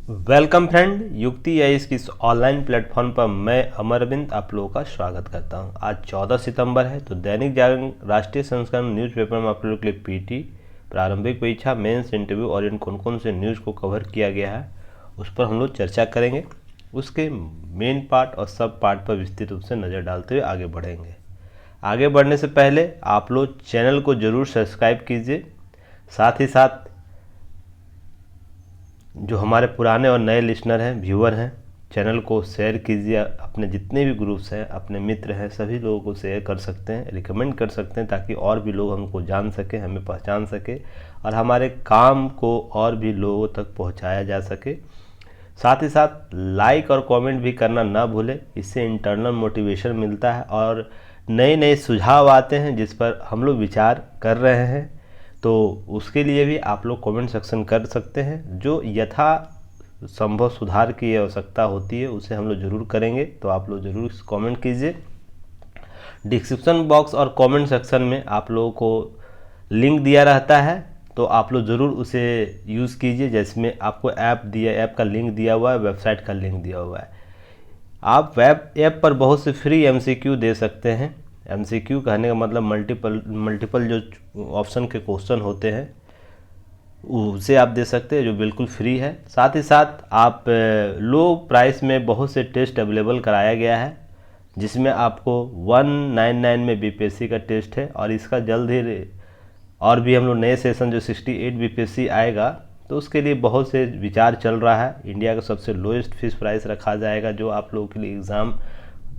Welcome friend, युक्ति या इसकी इस ऑनलाइन प्लेटफॉर्म पर मैं अमरविंद आप लोगों का स्वागत करता हूं। आज 14 सितंबर है, तो दैनिक जागरण राष्ट्रीय संस्करण न्यूज़पेपर में आप लोगों के लिए पीटी प्रारंभिक परीक्षा मेंस इंटरव्यू और इन कौन कौन से न्यूज़ को कवर किया गया है उस पर हम लोग चर्चा करेंगे। उसके मेन पार्ट और सब पार्ट पर विस्तृत रूप से नज़र डालते हुए आगे बढ़ेंगे। आगे बढ़ने से पहले आप लोग चैनल को ज़रूर सब्सक्राइब कीजिए, साथ ही साथ जो हमारे पुराने और नए लिसनर हैं, व्यूअर हैं, चैनल को शेयर कीजिए। अपने जितने भी ग्रुप्स हैं, अपने मित्र हैं, सभी लोगों को शेयर कर सकते हैं, रिकमेंड कर सकते हैं, ताकि और भी लोग हमको जान सके, हमें पहचान सके और हमारे काम को और भी लोगों तक पहुंचाया जा सके। साथ ही साथ लाइक और कमेंट भी करना ना भूलें, इससे इंटरनल मोटिवेशन मिलता है और नए नए सुझाव आते हैं जिस पर हम लोग विचार कर रहे हैं। तो उसके लिए भी आप लोग कमेंट सेक्शन कर सकते हैं। जो यथा संभव सुधार की आवश्यकता होती है उसे हम लोग ज़रूर करेंगे, तो आप लोग ज़रूर कमेंट कीजिए। डिस्क्रिप्शन बॉक्स और कमेंट सेक्शन में आप लोगों को लिंक दिया रहता है, तो आप लोग ज़रूर उसे यूज़ कीजिए। जिसमें आपको ऐप का लिंक दिया हुआ है, वेबसाइट का लिंक दिया हुआ है। आप वेब ऐप पर बहुत से फ्री एमसीक्यू दे सकते हैं। एमसीक्यू कहने का मतलब मल्टीपल जो ऑप्शन के क्वेश्चन होते हैं उसे आप दे सकते हैं, जो बिल्कुल फ्री है। साथ ही साथ आप लो प्राइस में बहुत से टेस्ट अवेलेबल कराया गया है, जिसमें आपको 199 में बीपीएससी का टेस्ट है और इसका जल्द ही और भी हम लोग नए सेशन जो 68 बीपीएससी आएगा, तो उसके लिए बहुत से विचार चल रहा है। इंडिया का सबसे लोएस्ट फीस प्राइस रखा जाएगा, जो आप लोगों के लिए एग्ज़ाम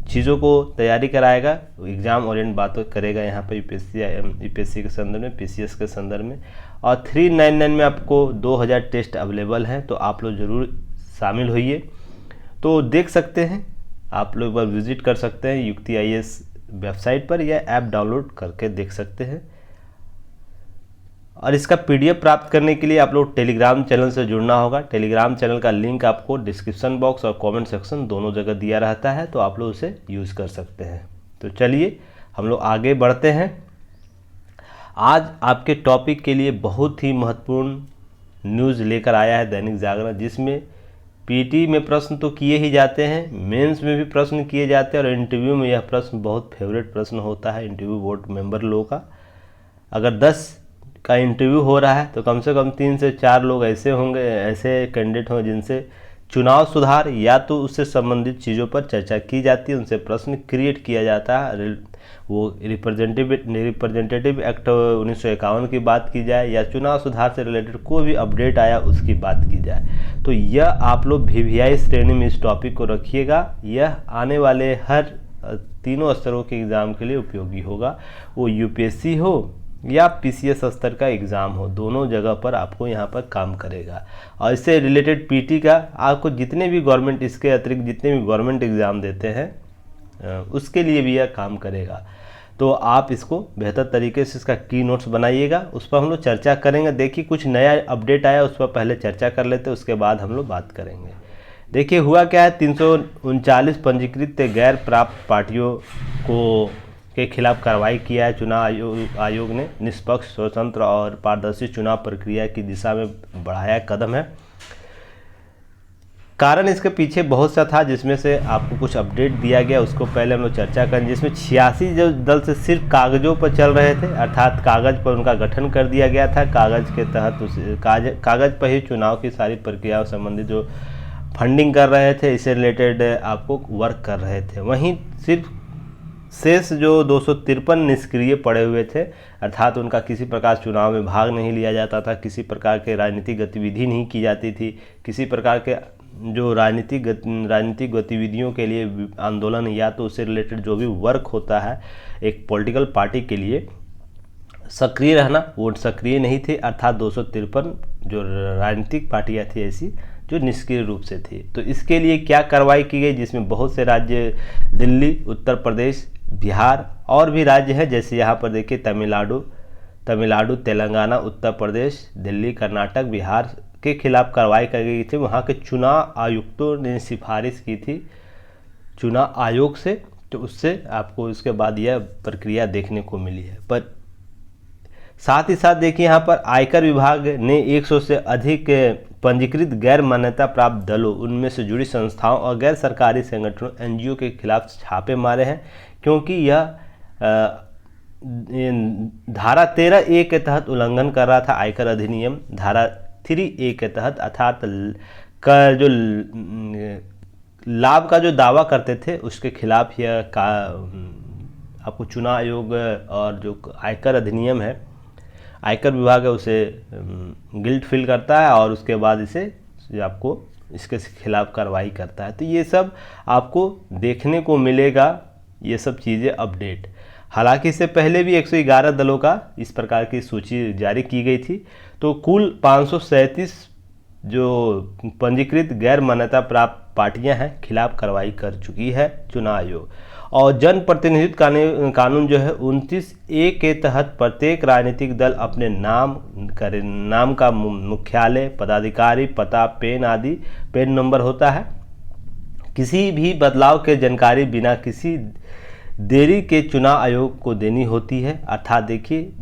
चीज़ों को तैयारी कराएगा, एग्ज़ाम ओरिएंट बातों करेगा यहाँ पर यूपीएससी के संदर्भ में, पीसीएस के संदर्भ में। और 399 में आपको 2000 टेस्ट अवेलेबल हैं, तो आप लोग ज़रूर शामिल होइए। तो देख सकते हैं, आप लोग एक बार विज़िट कर सकते हैं युक्ति आईएएस वेबसाइट पर, या ऐप डाउनलोड करके देख सकते हैं। और इसका पीडीएफ प्राप्त करने के लिए आप लोग टेलीग्राम चैनल से जुड़ना होगा। टेलीग्राम चैनल का लिंक आपको डिस्क्रिप्शन बॉक्स और कमेंट सेक्शन दोनों जगह दिया रहता है, तो आप लोग उसे यूज़ कर सकते हैं। तो चलिए हम लोग आगे बढ़ते हैं। आज आपके टॉपिक के लिए बहुत ही महत्वपूर्ण न्यूज़ लेकर आया है दैनिक जागरण, जिसमें पीटी में प्रश्न तो किए ही जाते हैं, मेंस में भी प्रश्न किए जाते हैं और इंटरव्यू में यह प्रश्न बहुत फेवरेट प्रश्न होता है इंटरव्यू बोर्ड मेंबर लोगों का। अगर 10 का इंटरव्यू हो रहा है तो कम से कम 3 से 4 लोग ऐसे होंगे, ऐसे कैंडिडेट होंगे जिनसे चुनाव सुधार या तो उससे संबंधित चीज़ों पर चर्चा की जाती है, उनसे प्रश्न क्रिएट किया जाता है। वो रिप्रेजेंटेटिव एक्ट 1951 की बात की जाए या चुनाव सुधार से रिलेटेड कोई भी अपडेट आया उसकी बात की जाए, तो यह आप लोग वीवीआई श्रेणी में इस टॉपिक को रखिएगा। यह आने वाले हर तीनों स्तरों के एग्ज़ाम के लिए उपयोगी होगा, वो यूपीएससी हो या पीसीएस स्तर का एग्ज़ाम हो, दोनों जगह पर आपको यहाँ पर काम करेगा। और इससे रिलेटेड पीटी का आपको जितने भी गवर्नमेंट, इसके अतिरिक्त जितने भी गवर्नमेंट एग्ज़ाम देते हैं उसके लिए भी यह काम करेगा। तो आप इसको बेहतर तरीके से इसका की नोट्स बनाइएगा, उस पर हम लोग चर्चा करेंगे। देखिए कुछ नया अपडेट आया, उस पर पहले चर्चा कर लेते, उसके बाद हम लोग बात करेंगे। देखिए हुआ क्या है, 339 पंजीकृत गैर प्राप्त पार्टियों के खिलाफ कार्रवाई किया है चुनाव आयोग ने। निष्पक्ष, स्वतंत्र और पारदर्शी चुनाव प्रक्रिया की दिशा में बढ़ाया कदम है। कारण इसके पीछे बहुत सा था, जिसमें से आपको कुछ अपडेट दिया गया, उसको पहले हम लोग चर्चा करें। जिसमें 86 जो दल से सिर्फ कागज़ों पर चल रहे थे, अर्थात कागज़ पर उनका गठन कर दिया गया था। कागज़ के तहत कागज़ पर ही चुनाव की सारी प्रक्रियाओं संबंधित जो फंडिंग कर रहे थे, इससे रिलेटेड आपको वर्क कर रहे थे। वहीं सिर्फ शेष जो 253 निष्क्रिय पड़े हुए थे, अर्थात उनका किसी प्रकार चुनाव में भाग नहीं लिया जाता था, किसी प्रकार के राजनीतिक गतिविधि नहीं की जाती थी, किसी प्रकार के जो राजनीतिक गतिविधियों के लिए आंदोलन या तो उससे रिलेटेड जो भी वर्क होता है एक पॉलिटिकल पार्टी के लिए सक्रिय रहना, वो सक्रिय नहीं थे। अर्थात 253 जो राजनीतिक पार्टियाँ थी ऐसी जो निष्क्रिय रूप से थी। तो इसके लिए क्या कार्रवाई की गई, जिसमें बहुत से राज्य, दिल्ली, उत्तर प्रदेश, बिहार और भी राज्य हैं, जैसे यहाँ पर देखिए तमिलनाडु, तेलंगाना, उत्तर प्रदेश, दिल्ली, कर्नाटक, बिहार के खिलाफ कार्रवाई की गई थी। वहाँ के चुनाव आयुक्तों ने सिफारिश की थी चुनाव आयोग से, तो उससे आपको इसके बाद यह प्रक्रिया देखने को मिली है। पर साथ ही साथ देखिए यहाँ पर आयकर विभाग ने 100 से अधिक पंजीकृत गैर मान्यता प्राप्त दलों, उनमें से जुड़ी संस्थाओं और गैर सरकारी संगठनों एनजीओ के खिलाफ छापे मारे हैं, क्योंकि यह धारा 13A के तहत उल्लंघन कर रहा था आयकर अधिनियम धारा 3A के तहत, अर्थात का जो लाभ का जो दावा करते थे उसके खिलाफ यह आपको चुनाव आयोग और जो आयकर अधिनियम है, आयकर विभाग है, उसे गिल्ट फील करता है और उसके बाद इसे आपको इसके खिलाफ कार्रवाई करता है। तो ये सब आपको देखने को मिलेगा, ये सब चीज़ें अपडेट। हालांकि इससे पहले भी 111 दलों का इस प्रकार की सूची जारी की गई थी। तो कुल 537 जो पंजीकृत गैर मान्यता प्राप्त पार्टियां हैं खिलाफ कार्रवाई कर चुकी है चुनाव आयोग। और जन प्रतिनिधित्व कानून जो है 29A के तहत प्रत्येक राजनीतिक दल अपने नाम का मुख्यालय, पदाधिकारी, पता, पेन आदि पेन नंबर होता है, किसी भी बदलाव के जानकारी बिना किसी देरी के चुनाव आयोग को देनी होती है। अर्थात देखिए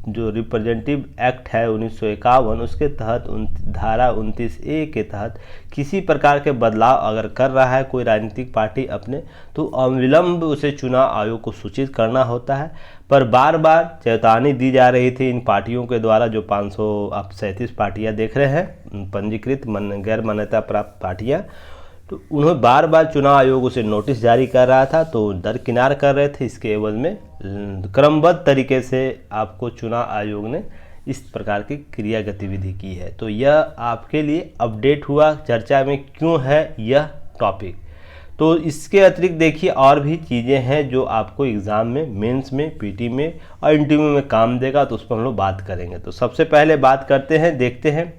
जो रिप्रेजेंटेटिव एक्ट है 1951 उसके तहत धारा 29A के तहत किसी प्रकार के बदलाव अगर कर रहा है कोई राजनीतिक पार्टी अपने, तो अविलंब उसे चुनाव आयोग को सूचित करना होता है। पर बार बार चेतावनी दी जा रही थी इन पार्टियों के द्वारा, जो 537 पार्टियां देख रहे हैं पंजीकृत गैर मान्यता प्राप्त पार्टियां, तो उन्हें बार बार चुनाव आयोग उसे नोटिस जारी कर रहा था, तो दरकिनार कर रहे थे। इसके एवज में क्रमबद्ध तरीके से आपको चुनाव आयोग ने इस प्रकार की क्रिया गतिविधि की है। तो यह आपके लिए अपडेट हुआ, चर्चा में क्यों है यह टॉपिक। तो इसके अतिरिक्त देखिए और भी चीज़ें हैं जो आपको एग्ज़ाम में, मेंस में, पीटी में और इंटरव्यू में काम देगा, तो उस पर हम लोग बात करेंगे। तो सबसे पहले बात करते हैं, देखते हैं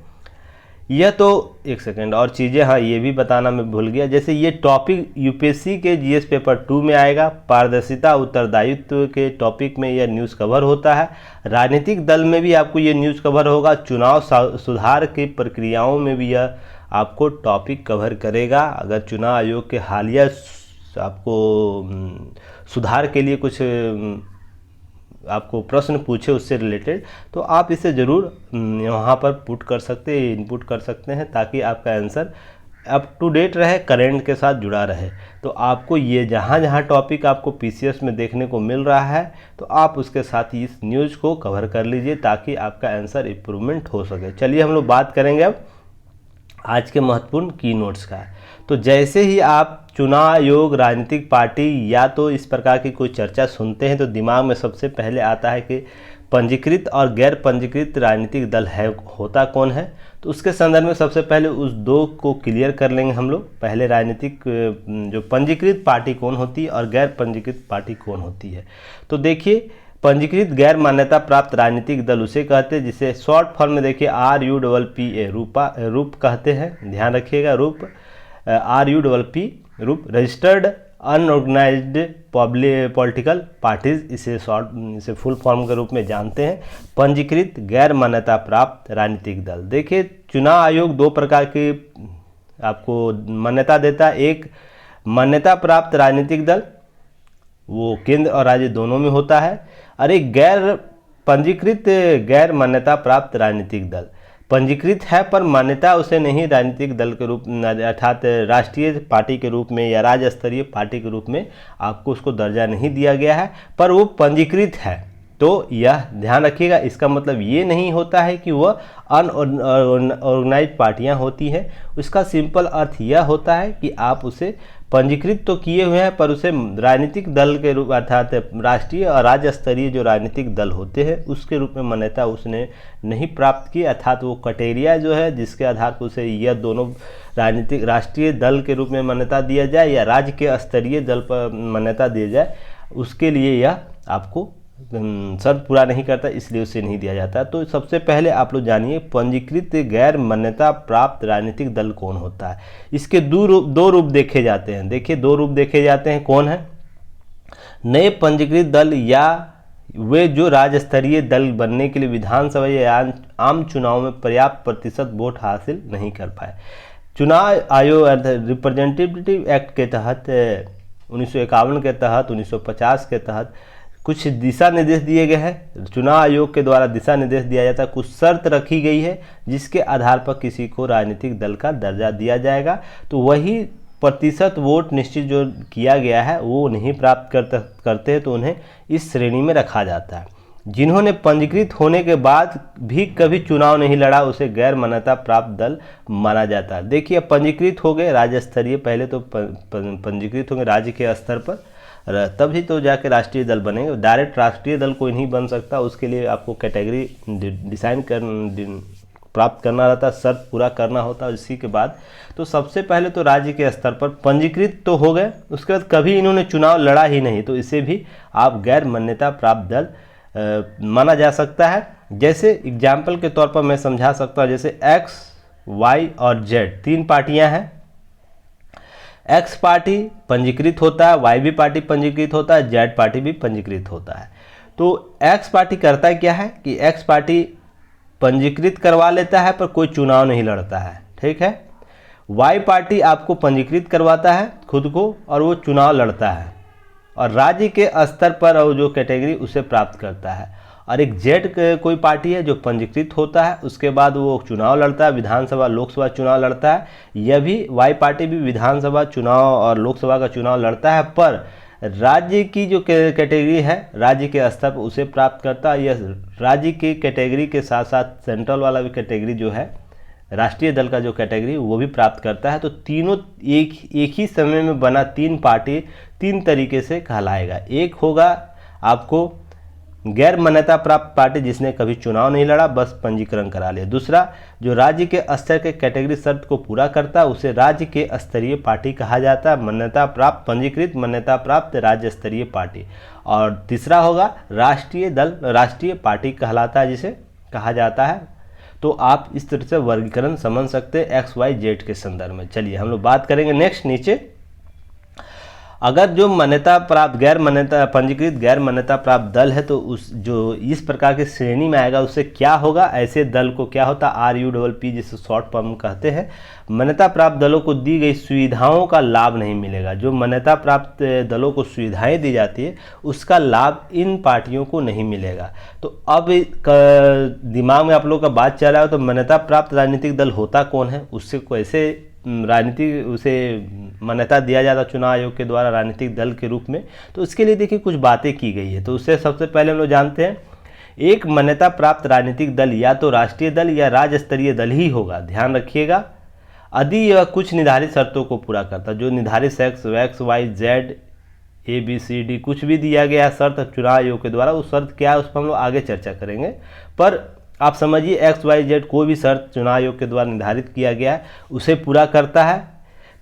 यह तो एक सेकंड और चीज़ें, हाँ ये भी बताना मैं भूल गया, जैसे ये टॉपिक यूपीएससी के जीएस पेपर 2 में आएगा। पारदर्शिता उत्तरदायित्व के टॉपिक में यह न्यूज़ कवर होता है। राजनीतिक दल में भी आपको ये न्यूज़ कवर होगा। चुनाव सुधार की प्रक्रियाओं में भी यह आपको टॉपिक कवर करेगा। अगर चुनाव आयोग के हालिया आपको सुधार के लिए कुछ आपको प्रश्न पूछे उससे रिलेटेड, तो आप इसे ज़रूर वहाँ पर पुट कर सकते हैं, इनपुट कर सकते हैं, ताकि आपका आंसर अप टू डेट रहे, करेंट के साथ जुड़ा रहे। तो आपको ये जहाँ जहाँ टॉपिक आपको पीसीएस में देखने को मिल रहा है, तो आप उसके साथ ही इस न्यूज़ को कवर कर लीजिए ताकि आपका आंसर इम्प्रूवमेंट हो सके। चलिए हम लोग बात करेंगे अब आज के महत्वपूर्ण की नोट्स का। तो जैसे ही आप चुनाव आयोग, राजनीतिक पार्टी या तो इस प्रकार की कोई चर्चा सुनते हैं, तो दिमाग में सबसे पहले आता है कि पंजीकृत और गैर पंजीकृत राजनीतिक दल है, होता कौन है। तो उसके संदर्भ में सबसे पहले उस दो को क्लियर कर लेंगे हम लोग। पहले राजनीतिक जो पंजीकृत पार्टी कौन होती है और गैर पंजीकृत पार्टी कौन होती है। तो देखिए पंजीकृत गैर मान्यता प्राप्त राजनीतिक दल उसे कहते हैं जिसे शॉर्ट फॉर्म में देखिए RUPPA रूप कहते हैं, ध्यान रखिएगा, रूप RUPP रूप। रजिस्टर्ड अनऑर्गेनाइज्ड पॉलिटिकल पार्टीज, इसे फुल फॉर्म के रूप में जानते हैं। पंजीकृत गैर मान्यता प्राप्त राजनीतिक दल, देखिए चुनाव आयोग दो प्रकार की आपको मान्यता देता है। एक मान्यता प्राप्त राजनीतिक दल, वो केंद्र और राज्य दोनों में होता है, और एक गैर पंजीकृत गैर मान्यता प्राप्त राजनीतिक दल। पंजीकृत है पर मान्यता उसे नहीं राजनीतिक दल के रूप, अर्थात राष्ट्रीय पार्टी के रूप में या राज्य स्तरीय पार्टी के रूप में आपको उसको दर्जा नहीं दिया गया है, पर वो पंजीकृत है। तो यह ध्यान रखिएगा, इसका मतलब ये नहीं होता है कि वह अनऑर्गेनाइज्ड पार्टियां होती हैं। उसका सिंपल अर्थ यह होता है कि आप उसे पंजीकृत तो किए हुए हैं, पर उसे राजनीतिक दल के रूप, अर्थात राष्ट्रीय और राज्य स्तरीय जो राजनीतिक दल होते हैं उसके रूप में मान्यता उसने नहीं प्राप्त की। अर्थात वो क्राइटेरिया जो है जिसके आधार पर उसे यह दोनों राजनीतिक राष्ट्रीय दल के रूप में मान्यता दिया जाए या राज्य के स्तरीय दल पर मान्यता दिया जाए, उसके लिए यह आपको शर्त पूरा नहीं करता, इसलिए उसे नहीं दिया जाता। तो सबसे पहले आप लोग जानिए पंजीकृत गैर मान्यता प्राप्त राजनीतिक दल कौन होता है। इसके दो रूप देखे जाते हैं। देखिए दो रूप देखे जाते हैं, कौन है? नए पंजीकृत दल या वे जो राज्य स्तरीय दल बनने के लिए विधानसभा या आम चुनाव में पर्याप्त प्रतिशत वोट हासिल नहीं कर पाए। चुनाव आयोग रिप्रेजेंटेटिव एक्ट के तहत 1951 के तहत 1950 के तहत कुछ दिशा निर्देश दिए गए हैं, चुनाव आयोग के द्वारा दिशा निर्देश दिया जाता है, कुछ शर्त रखी गई है जिसके आधार पर किसी को राजनीतिक दल का दर्जा दिया जाएगा। तो वही प्रतिशत वोट निश्चित जो किया गया है वो नहीं प्राप्त करते हैं तो उन्हें इस श्रेणी में रखा जाता है। जिन्होंने पंजीकृत होने के बाद भी कभी चुनाव नहीं लड़ा उसे गैर मान्यता प्राप्त दल माना जाता है। देखिए, पंजीकृत हो गए राज्य स्तरीय, पहले तो पंजीकृत होंगे राज्य के स्तर पर, तभी तो जाके राष्ट्रीय दल बनेंगे। डायरेक्ट राष्ट्रीय दल कोई नहीं बन सकता, उसके लिए आपको कैटेगरी प्राप्त करना रहता है, शर्त पूरा करना होता है। इसी के बाद तो सबसे पहले तो राज्य के स्तर पर पंजीकृत तो हो गए, उसके बाद कभी इन्होंने चुनाव लड़ा ही नहीं, तो इसे भी आप गैर मान्यता प्राप्त दल माना जा सकता है। जैसे एग्जाम्पल के तौर पर मैं समझा सकता हूँ, जैसे एक्स, वाई और जेड 3 पार्टियां हैं। एक्स पार्टी पंजीकृत होता है, वाई भी पार्टी पंजीकृत होता है, जेड पार्टी भी पंजीकृत होता है। तो एक्स पार्टी करता है क्या है कि एक्स पार्टी पंजीकृत करवा लेता है पर कोई चुनाव नहीं लड़ता है, ठीक है। वाई पार्टी आपको पंजीकृत करवाता है खुद को और वो चुनाव लड़ता है और राज्य के स्तर पर और जो कैटेगरी उसे प्राप्त करता है। और एक जेड कोई पार्टी है जो पंजीकृत होता है, उसके बाद वो चुनाव लड़ता है, विधानसभा लोकसभा चुनाव लड़ता है। यह भी वाई पार्टी भी विधानसभा चुनाव और लोकसभा का चुनाव लड़ता है, पर राज्य की जो कैटेगरी है राज्य के स्तर पर उसे प्राप्त करता है। यह राज्य की कैटेगरी के साथ साथ सेंट्रल वाला भी कैटेगरी जो है राष्ट्रीय दल का जो कैटेगरी वो भी प्राप्त करता है। तो तीनों एक ही समय में बना 3 पार्टी 3 तरीके से कहलाएगा। एक होगा आपको गैर मान्यता प्राप्त पार्टी जिसने कभी चुनाव नहीं लड़ा, बस पंजीकरण करा लिया। दूसरा जो राज्य के स्तर के कैटेगरी शर्त को पूरा करता है उसे राज्य के स्तरीय पार्टी कहा जाता है, मान्यता प्राप्त पंजीकृत मान्यता प्राप्त राज्य स्तरीय पार्टी। और तीसरा होगा राष्ट्रीय दल, राष्ट्रीय पार्टी कहलाता है जिसे कहा जाता है। तो आप इस तरह से वर्गीकरण समझ सकते हैं एक्स वाई जेड के संदर्भ में। चलिए हम लोग बात करेंगे नेक्स्ट नीचे। अगर जो मान्यता प्राप्त गैर मान्यता पंजीकृत गैर मान्यता प्राप्त दल है तो उस जो इस प्रकार की श्रेणी में आएगा उससे क्या होगा, ऐसे दल को क्या होता है RUPP जिसे शॉर्ट फॉर्म कहते हैं। मान्यता प्राप्त दलों को दी गई सुविधाओं का लाभ नहीं मिलेगा। जो मान्यता प्राप्त दलों को सुविधाएं दी जाती है उसका लाभ इन पार्टियों को नहीं मिलेगा। तो अब दिमाग में आप लोगों का बात चल रहा है तो मान्यता प्राप्त राजनीतिक दल होता कौन है, उससे कैसे राजनीति उसे मान्यता दिया जाता चुनाव आयोग के द्वारा राजनीतिक दल के रूप में। तो उसके लिए देखिए कुछ बातें की गई है। तो उससे सबसे पहले हम लोग जानते हैं एक मान्यता प्राप्त राजनीतिक दल या तो राष्ट्रीय दल या राज्य स्तरीय दल ही होगा, ध्यान रखिएगा, यदि यह कुछ निर्धारित शर्तों को पूरा करता। जो निर्धारित एक्स वाई जेड ABCD कुछ भी दिया गया शर्त चुनाव आयोग के द्वारा, उस शर्त क्या है उस पर हम लोग आगे चर्चा करेंगे। पर आप समझिए XYZ कोई भी शर्त चुनाव आयोग के द्वारा निर्धारित किया गया है उसे पूरा करता है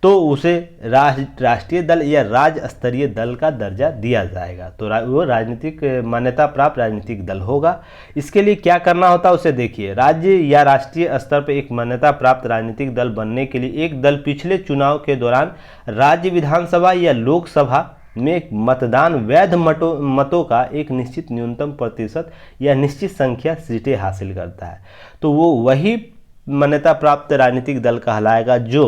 तो उसे राष्ट्रीय दल या राज्य स्तरीय दल का दर्जा दिया जाएगा। तो वो राजनीतिक मान्यता प्राप्त राजनीतिक दल होगा। इसके लिए क्या करना होता है उसे देखिए। राज्य या राष्ट्रीय स्तर पर एक मान्यता प्राप्त राजनीतिक दल बनने के लिए एक दल पिछले चुनाव के दौरान राज्य विधानसभा या लोकसभा में मतदान वैध मतों का एक निश्चित न्यूनतम प्रतिशत या निश्चित संख्या सीटें हासिल करता है। तो वो वही मान्यता प्राप्त राजनीतिक दल कहलाएगा। जो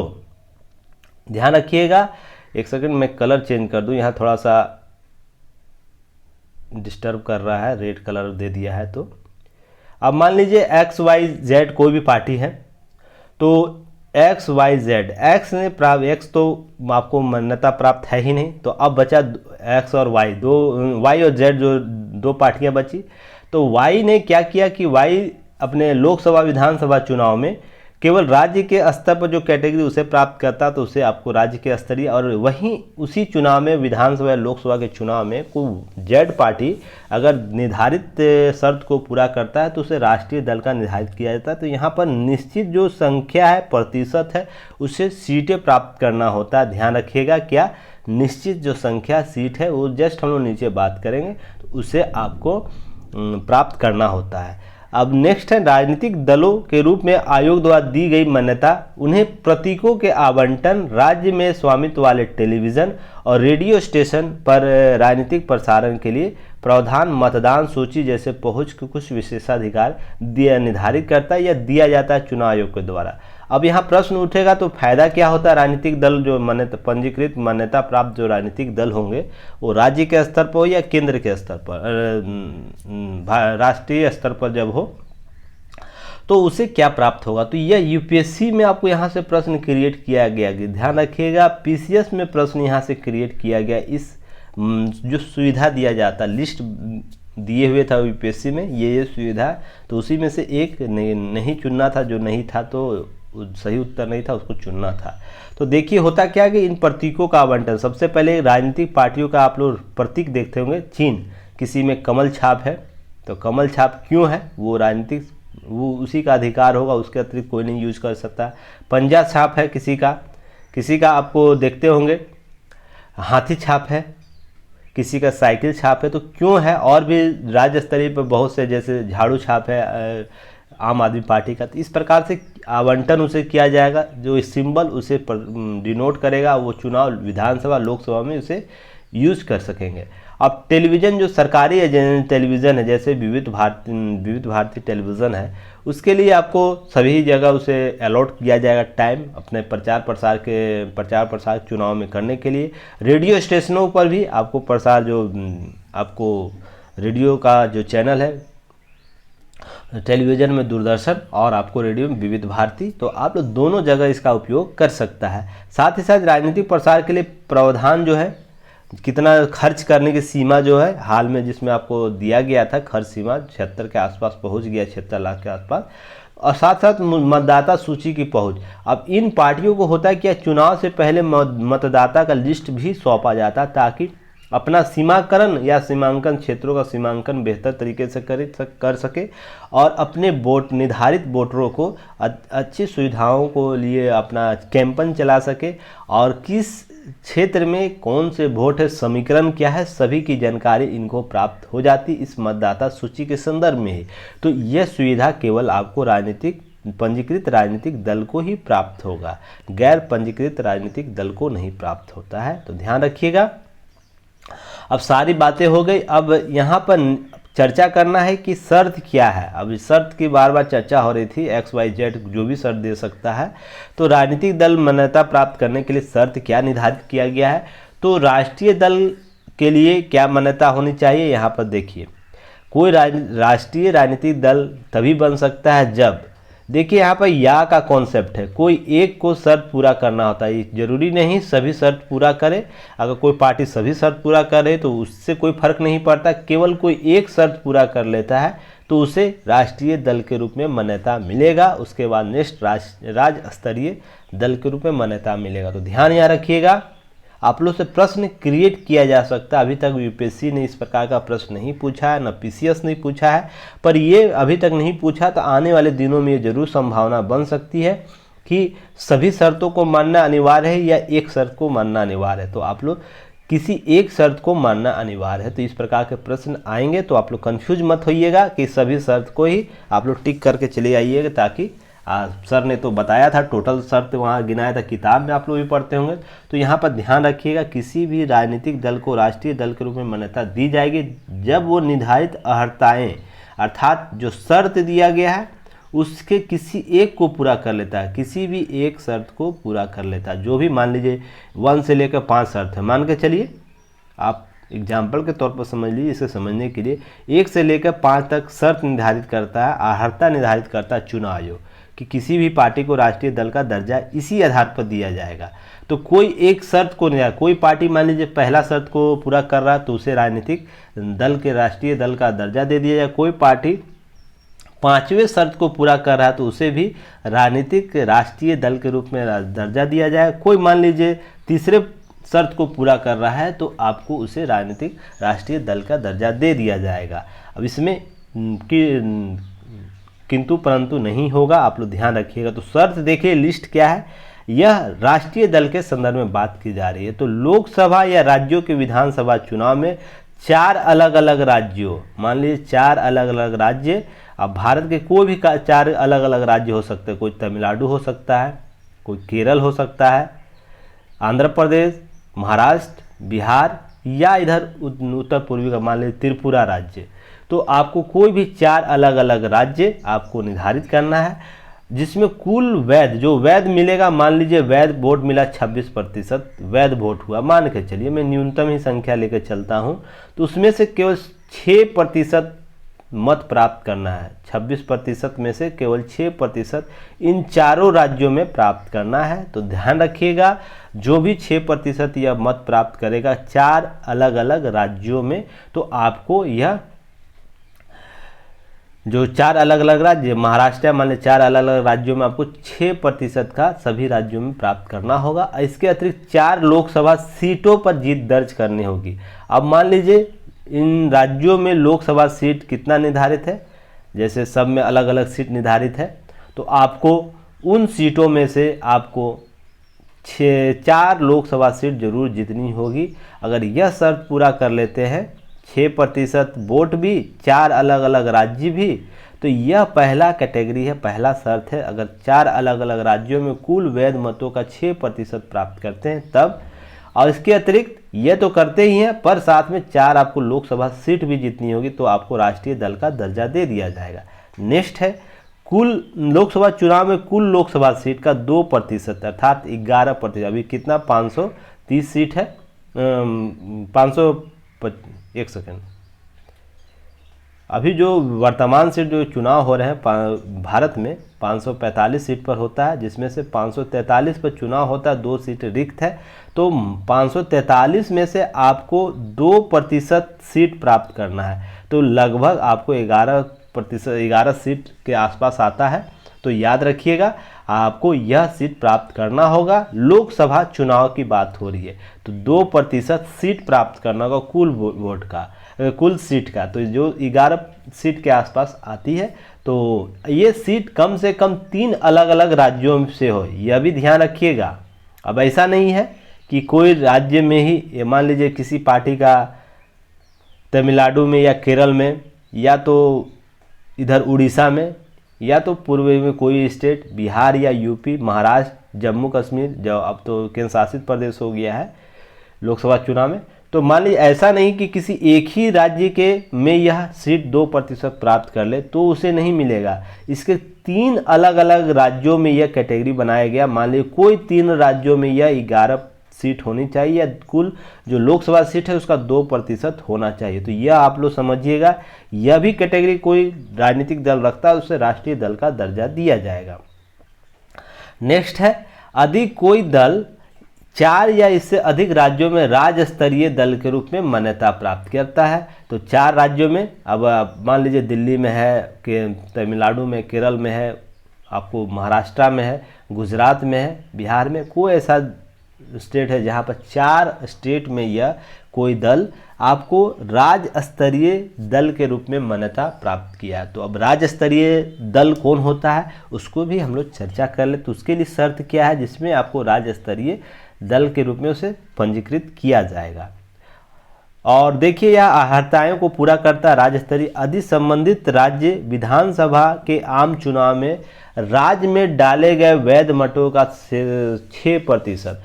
ध्यान रखिएगा, एक सेकंड मैं कलर चेंज कर दूं, यहाँ थोड़ा सा डिस्टर्ब कर रहा है, रेड कलर दे दिया है। तो अब मान लीजिए XYZ कोई भी पार्टी है तो XYZ एक्स ने प्राप्त एक्स तो आपको मान्यता प्राप्त है ही नहीं, तो अब बचा एक्स और वाई, दो वाई और जेड जो 2 पार्टियां बची। तो वाई ने क्या किया कि वाई अपने लोकसभा विधानसभा चुनाव में केवल राज्य के स्तर पर जो कैटेगरी उसे प्राप्त करता तो उसे आपको राज्य के स्तरीय, और वहीं उसी चुनाव में विधानसभा लोकसभा के चुनाव में कोई जेड पार्टी अगर निर्धारित शर्त को पूरा करता है तो उसे राष्ट्रीय दल का निर्धारित किया जाता है। तो यहाँ पर निश्चित जो संख्या है प्रतिशत है उसे सीटें प्राप्त करना होता है। ध्यान रखिएगा, क्या निश्चित जो संख्या सीट है वो जस्ट हम लोग नीचे बात करेंगे तो उसे आपको प्राप्त करना होता है। अब नेक्स्ट है राजनीतिक दलों के रूप में आयोग द्वारा दी गई मान्यता। उन्हें प्रतीकों के आवंटन, राज्य में स्वामित्व वाले टेलीविज़न और रेडियो स्टेशन पर राजनीतिक प्रसारण के लिए प्रावधान, मतदान सूची जैसे पहुंच के कुछ विशेषाधिकार निर्धारित करता है या दिया जाता है चुनाव आयोग के द्वारा। अब यहाँ प्रश्न उठेगा तो फायदा क्या होता है? राजनीतिक दल जो मान्यता पंजीकृत मान्यता प्राप्त जो राजनीतिक दल होंगे वो राज्य के स्तर पर हो या केंद्र के स्तर पर, राष्ट्रीय स्तर पर जब हो तो उसे क्या प्राप्त होगा? तो यह यूपीएससी में आपको यहाँ से प्रश्न क्रिएट किया गया। ध्यान रखिएगा, पीसीएस में प्रश्न यहाँ से क्रिएट किया गया। इस जो सुविधा दिया जाता, लिस्ट दिए हुए था यूपीएससी में ये सुविधा, तो उसी में से एक नहीं चुनना था, जो नहीं था तो सही उत्तर नहीं था, उसको चुनना था। तो देखिए होता क्या कि इन प्रतीकों का आवंटन, सबसे पहले राजनीतिक पार्टियों का आप लोग प्रतीक देखते होंगे, चिन्ह, किसी में कमल छाप है तो कमल छाप क्यों है? वो राजनीतिक, वो उसी का अधिकार होगा, उसके अतिरिक्त कोई नहीं यूज कर सकता। पंजा छाप है किसी का आपको देखते होंगे, हाथी छाप है, किसी का साइकिल छाप है, तो क्यों है? और भी राज्य स्तरीय पर बहुत से, जैसे झाड़ू छाप है आम आदमी पार्टी का। तो इस प्रकार से आवंटन उसे किया जाएगा, जो सिंबल उसे डिनोट करेगा, वो चुनाव विधानसभा लोकसभा में उसे यूज कर सकेंगे। अब टेलीविज़न, जो सरकारी टेलीविज़न है, जैसे विविध भारती टेलीविज़न है, उसके लिए आपको सभी जगह उसे अलॉट किया जाएगा टाइम, अपने प्रचार प्रसार चुनाव में करने के लिए। रेडियो स्टेशनों पर भी आपको प्रसार, जो आपको रेडियो का जो चैनल है, टेलीविज़न में दूरदर्शन और आपको रेडियो में विविध भारती, तो आप लोग दोनों जगह इसका उपयोग कर सकता है। साथ ही साथ राजनीतिक प्रसार के लिए प्रावधान जो है, कितना खर्च करने की सीमा जो है हाल में जिसमें आपको दिया गया था, खर्च सीमा 76 के आसपास पहुंच गया, 76 लाख के आसपास, और साथ साथ मतदाता सूची की पहुंच। अब इन पार्टियों को होता है क्या, चुनाव से पहले मतदाता का लिस्ट भी सौंपा जाता, ताकि अपना सीमाकरण या सीमांकन क्षेत्रों का सीमांकन बेहतर तरीके से कर सके और अपने निर्धारित वोटरों को अच्छी सुविधाओं को लिए अपना कैंपेन चला सके, और किस क्षेत्र में कौन से वोट है, समीकरण क्या है, सभी की जानकारी इनको प्राप्त हो जाती इस मतदाता सूची के संदर्भ में ही। तो यह सुविधा केवल आपको पंजीकृत राजनीतिक दल को ही प्राप्त होगा, गैर पंजीकृत राजनीतिक दल को नहीं प्राप्त होता है। तो ध्यान रखिएगा। अब सारी बातें हो गई, अब यहाँ पर चर्चा करना है कि शर्त क्या है। अब इस शर्त की बार बार चर्चा हो रही थी, XYZ जो भी शर्त दे सकता है। तो राजनीतिक दल मान्यता प्राप्त करने के लिए शर्त क्या निर्धारित किया गया है? तो राष्ट्रीय दल के लिए क्या मान्यता होनी चाहिए, यहाँ पर देखिए, कोई राष्ट्रीय राजनीतिक दल तभी बन सकता है जब, देखिए यहाँ पर या का कॉन्सेप्ट है, कोई एक को शर्त पूरा करना होता है, जरूरी नहीं सभी शर्त पूरा करे। अगर कोई पार्टी सभी शर्त पूरा करे तो उससे कोई फर्क नहीं पड़ता, केवल कोई एक शर्त पूरा कर लेता है तो उसे राष्ट्रीय दल के रूप में मान्यता मिलेगा। उसके बाद नेक्स्ट राज्य स्तरीय दल के रूप में मान्यता मिलेगा। तो ध्यान यहाँ रखिएगा, आप लोग से प्रश्न क्रिएट किया जा सकता है। अभी तक यूपीएससी ने इस प्रकार का प्रश्न नहीं पूछा है, न पीसीएस ने पूछा है, पर ये अभी तक नहीं पूछा, तो आने वाले दिनों में ये जरूर संभावना बन सकती है कि सभी शर्तों को मानना अनिवार्य है या एक शर्त को मानना अनिवार्य है। तो आप लोग किसी एक शर्त को मानना अनिवार्य है। तो इस प्रकार के प्रश्न आएंगे तो आप लोग कन्फ्यूज मत होइएगा कि सभी शर्त को ही आप लोग टिक करके चले आइएगा, ताकि सर ने तो बताया था, टोटल शर्त वहाँ गिनाया था, किताब में आप लोग भी पढ़ते होंगे। तो यहाँ पर ध्यान रखिएगा, किसी भी राजनीतिक दल को राष्ट्रीय दल के रूप में मान्यता दी जाएगी जब वो निर्धारित अर्हताएँ, अर्थात जो शर्त दिया गया है उसके किसी एक को पूरा कर लेता है, किसी भी एक शर्त को पूरा कर लेता है। जो भी मान लीजिए 1 से लेकर 5 शर्त है, मान के चलिए, आप एग्जाम्पल के तौर पर समझ लीजिए। इसे समझने के लिए 1 से लेकर 5 तक शर्त निर्धारित करता है, अर्हता निर्धारित करता है चुनाव आयोग कि किसी भी पार्टी को राष्ट्रीय दल का दर्जा इसी आधार पर दिया जाएगा। तो कोई एक शर्त को नहीं, कोई पार्टी मान लीजिए पहला शर्त को पूरा कर रहा है तो उसे राजनीतिक दल के राष्ट्रीय दल का दर्जा दे दिया जाए। कोई पार्टी 5वें शर्त को पूरा कर रहा है तो उसे भी राजनीतिक राष्ट्रीय दल के रूप में दर्जा दिया जाए। कोई मान लीजिए तीसरे शर्त को पूरा कर रहा है तो आपको उसे राजनीतिक राष्ट्रीय दल का दर्जा दे दिया जाएगा। अब इसमें किंतु परंतु नहीं होगा, आप लोग ध्यान रखिएगा। तो शर्त देखिए, लिस्ट क्या है, यह राष्ट्रीय दल के संदर्भ में बात की जा रही है। तो लोकसभा या राज्यों के विधानसभा चुनाव में 4 अलग अलग राज्यों, मान लीजिए 4 अलग अलग राज्य, अब भारत के कोई भी 4 अलग अलग राज्य हो सकते हैं, कोई तमिलनाडु हो सकता है, कोई केरल हो सकता है, आंध्र प्रदेश, महाराष्ट्र, बिहार, या इधर उत्तर पूर्वी का मान लीजिए त्रिपुरा राज्य। तो आपको कोई भी 4 अलग अलग राज्य आपको निर्धारित करना है। जिसमें कुल वैध जो वैध मिलेगा, मान लीजिए वैध वोट मिला 26% वैध वोट हुआ, मान के चलिए, मैं न्यूनतम ही संख्या लेकर चलता हूं, तो उसमें से केवल 6% मत प्राप्त करना है। 26% में से केवल 6% इन चारों राज्यों में प्राप्त करना है। तो ध्यान रखिएगा, जो भी 6% यह मत प्राप्त करेगा 4 अलग अलग राज्यों में, तो आपको यह जो 4 अलग अलग राज्य, महाराष्ट्र मान लीजिए 4 अलग अलग राज्यों में आपको 6% का सभी राज्यों में प्राप्त करना होगा। इसके अतिरिक्त 4 लोकसभा सीटों पर जीत दर्ज करनी होगी। अब मान लीजिए इन राज्यों में लोकसभा सीट कितना निर्धारित है, जैसे सब में अलग अलग सीट निर्धारित है, तो आपको उन सीटों में से आपको 4 लोकसभा सीट जरूर जीतनी होगी। अगर यह शर्त पूरा कर लेते हैं, 6% वोट भी, 4 अलग अलग राज्य भी, तो यह पहला कैटेगरी है, पहला शर्त है। अगर 4 अलग अलग राज्यों में कुल वैध मतों का 6% प्राप्त करते हैं तब, और इसके अतिरिक्त ये तो करते ही हैं, पर साथ में 4 आपको लोकसभा सीट भी जीतनी होगी, तो आपको राष्ट्रीय दल का दर्जा दे दिया जाएगा। नेक्स्ट है, कुल लोकसभा चुनाव में कुल लोकसभा सीट का 2% अर्थात 11%, अभी कितना 530 सीट है, 1 सेकेंड, अभी जो वर्तमान से जो चुनाव हो रहे हैं भारत में 545 सीट पर होता है, जिसमें से 543 पर चुनाव होता है, 2 सीट रिक्त है। तो 543 में से आपको 2% सीट प्राप्त करना है, तो लगभग आपको 11 सीट के आसपास आता है। तो याद रखिएगा, आपको यह सीट प्राप्त करना होगा। लोकसभा चुनाव की बात हो रही है, तो 2% सीट प्राप्त करना होगा कुल वोट का, कुल सीट का, तो जो 11 सीट के आसपास आती है। तो ये सीट कम से कम 3 अलग अलग राज्यों से हो, यह भी ध्यान रखिएगा। अब ऐसा नहीं है कि कोई राज्य में ही, मान लीजिए किसी पार्टी का तमिलनाडु में या केरल में, या तो इधर उड़ीसा में, या तो पूर्व में कोई स्टेट, बिहार या यूपी, महाराष्ट्र, जम्मू कश्मीर, जो अब तो केंद्र शासित प्रदेश हो गया है लोकसभा चुनाव में, तो मान लीजिए ऐसा नहीं कि किसी एक ही राज्य के में यह सीट 2% प्राप्त कर ले तो उसे नहीं मिलेगा। इसके 3 अलग अलग राज्यों में यह कैटेगरी बनाया गया। मान लीजिए कोई 3 राज्यों में यह 11 सीट होनी चाहिए, या कुल जो लोकसभा सीट है उसका 2% होना चाहिए। तो यह आप लोग समझिएगा, यह भी कैटेगरी कोई राजनीतिक दल रखता है उसे राष्ट्रीय दल का दर्जा दिया जाएगा। नेक्स्ट है, यदि कोई दल 4 या इससे अधिक राज्यों में राज्य स्तरीय दल के रूप में मान्यता प्राप्त करता है, तो 4 राज्यों में, अब मान लीजिए दिल्ली में है, तमिलनाडु में, केरल में है, आपको महाराष्ट्र में है, गुजरात में है, बिहार में, कोई ऐसा स्टेट है जहाँ पर 4 स्टेट में यह कोई दल आपको राज्य स्तरीय दल के रूप में मान्यता प्राप्त किया। तो अब राज्य स्तरीय दल कौन होता है उसको भी हम लोग चर्चा कर ले। तो उसके लिए शर्त क्या है जिसमें आपको राज्य स्तरीय दल के रूप में उसे पंजीकृत किया जाएगा। और देखिए यह अर्हताओं को पूरा करता है राज्य स्तरीय, यदि संबंधित राज्य विधानसभा के आम चुनाव में राज्य में डाले गए वैध मतों का 6%।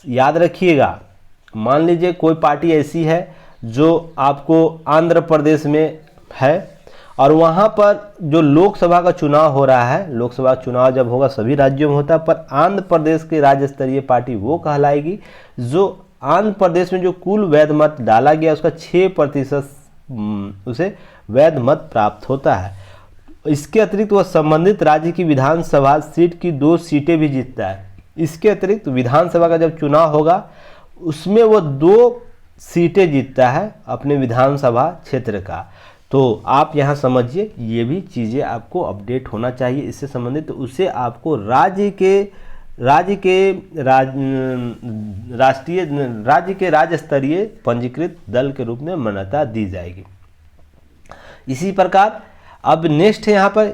याद रखिएगा, मान लीजिए कोई पार्टी ऐसी है जो आपको आंध्र प्रदेश में है और वहाँ पर जो लोकसभा का चुनाव हो रहा है, लोकसभा चुनाव जब होगा सभी राज्यों में होता है, पर आंध्र प्रदेश की राज्य स्तरीय पार्टी वो कहलाएगी जो आंध्र प्रदेश में जो कुल वैध मत डाला गया उसका 6% उसे वैध मत प्राप्त होता है। इसके अतिरिक्त वह संबंधित राज्य की विधानसभा सीट की 2 सीटें भी जीतता है। इसके अतिरिक्त विधानसभा का जब चुनाव होगा उसमें वो 2 सीटें जीतता है अपने विधानसभा क्षेत्र का। तो आप यहाँ समझिए, ये भी चीज़ें आपको अपडेट होना चाहिए इससे संबंधित। तो उसे आपको राज्य के राज्य स्तरीय पंजीकृत दल के रूप में मान्यता दी जाएगी। इसी प्रकार अब नेक्स्ट है यहाँ पर,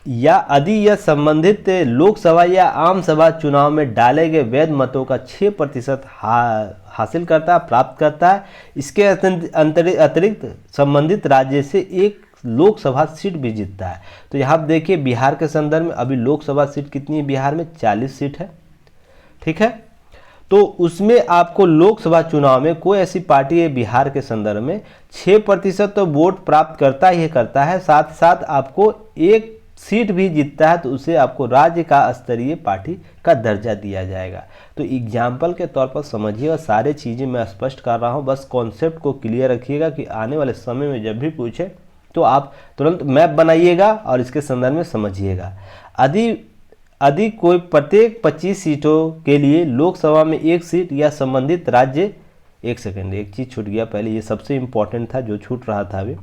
या यदि यह संबंधित लोकसभा या आम सभा चुनाव में डाले गए वैध मतों का 6% हासिल करता है, प्राप्त करता है। इसके अतिरिक्त संबंधित राज्य से एक लोकसभा सीट भी जीतता है। तो यहाँ आप देखिए बिहार के संदर्भ में अभी लोकसभा सीट कितनी है, बिहार में 40 सीट है, ठीक है। तो उसमें आपको लोकसभा चुनाव में कोई ऐसी पार्टी है बिहार के संदर्भ में 6% तो वोट प्राप्त करता ही करता है, साथ साथ आपको एक सीट भी जीतता है तो उसे आपको राज्य का स्तरीय पार्टी का दर्जा दिया जाएगा। तो एग्जाम्पल के तौर पर समझिएगा, सारे चीज़ें मैं स्पष्ट कर रहा हूँ, बस कॉन्सेप्ट को क्लियर रखिएगा कि आने वाले समय में जब भी पूछे तो आप तुरंत मैप बनाइएगा और इसके संदर्भ में समझिएगा। यदि कोई प्रत्येक 25 सीटों के लिए लोकसभा में एक सीट या संबंधित राज्य, एक सेकंड, एक चीज़ छूट गया पहले, ये सबसे इम्पोर्टेंट था जो छूट रहा था अभी।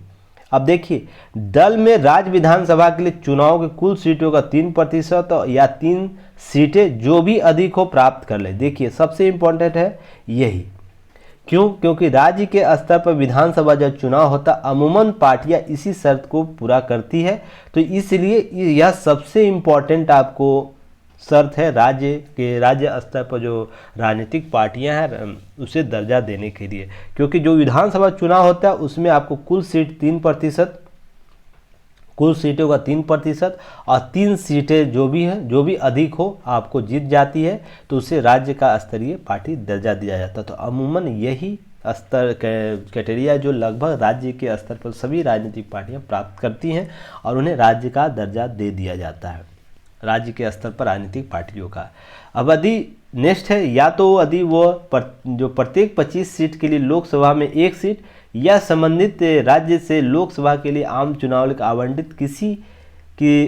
अब देखिए, दल में राज्य विधानसभा के लिए चुनाव के कुल सीटों का 3% या 3 सीटें जो भी अधिक हो प्राप्त कर ले। देखिए सबसे इम्पोर्टेंट है यही, क्यों? क्योंकि राज्य के स्तर पर विधानसभा जब चुनाव होता अमूमन पार्टियां इसी शर्त को पूरा करती है, तो इसलिए यह सबसे इम्पोर्टेंट आपको शर्त है राज्य स्तर पर जो राजनीतिक पार्टियां हैं उसे दर्जा देने के लिए। क्योंकि जो विधानसभा चुनाव होता है उसमें आपको कुल सीट 3%, कुल सीटों का 3% और 3 सीटें जो भी अधिक हो आपको जीत जाती है तो उसे राज्य का स्तरीय पार्टी दर्जा दिया जाता है। तो अमूमन यही स्तर क्राइटेरिया जो लगभग राज्य के स्तर पर सभी राजनीतिक पार्टियां प्राप्त करती हैं और उन्हें राज्य का दर्जा दे दिया जाता है, राज्य के स्तर पर राजनीतिक पार्टियों का। अब यदि नेक्स्ट है, या तो यदि वो जो प्रत्येक 25 सीट के लिए लोकसभा में एक सीट या संबंधित राज्य से लोकसभा के लिए आम चुनाव का आवंटित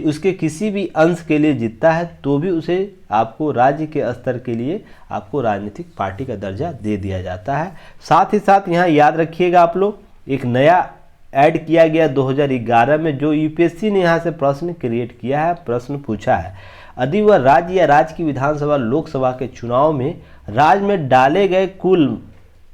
उसके किसी भी अंश के लिए जीतता है तो भी उसे आपको राज्य के स्तर के लिए आपको राजनीतिक पार्टी का दर्जा दे दिया जाता है। साथ ही साथ यहाँ याद रखिएगा आप लोग, एक नया ऐड किया गया 2011 में, जो यूपीएससी ने यहाँ से प्रश्न क्रिएट किया है, प्रश्न पूछा है, यदि वह राज्य या राज्य की विधानसभा लोकसभा के चुनाव में राज्य में डाले गए कुल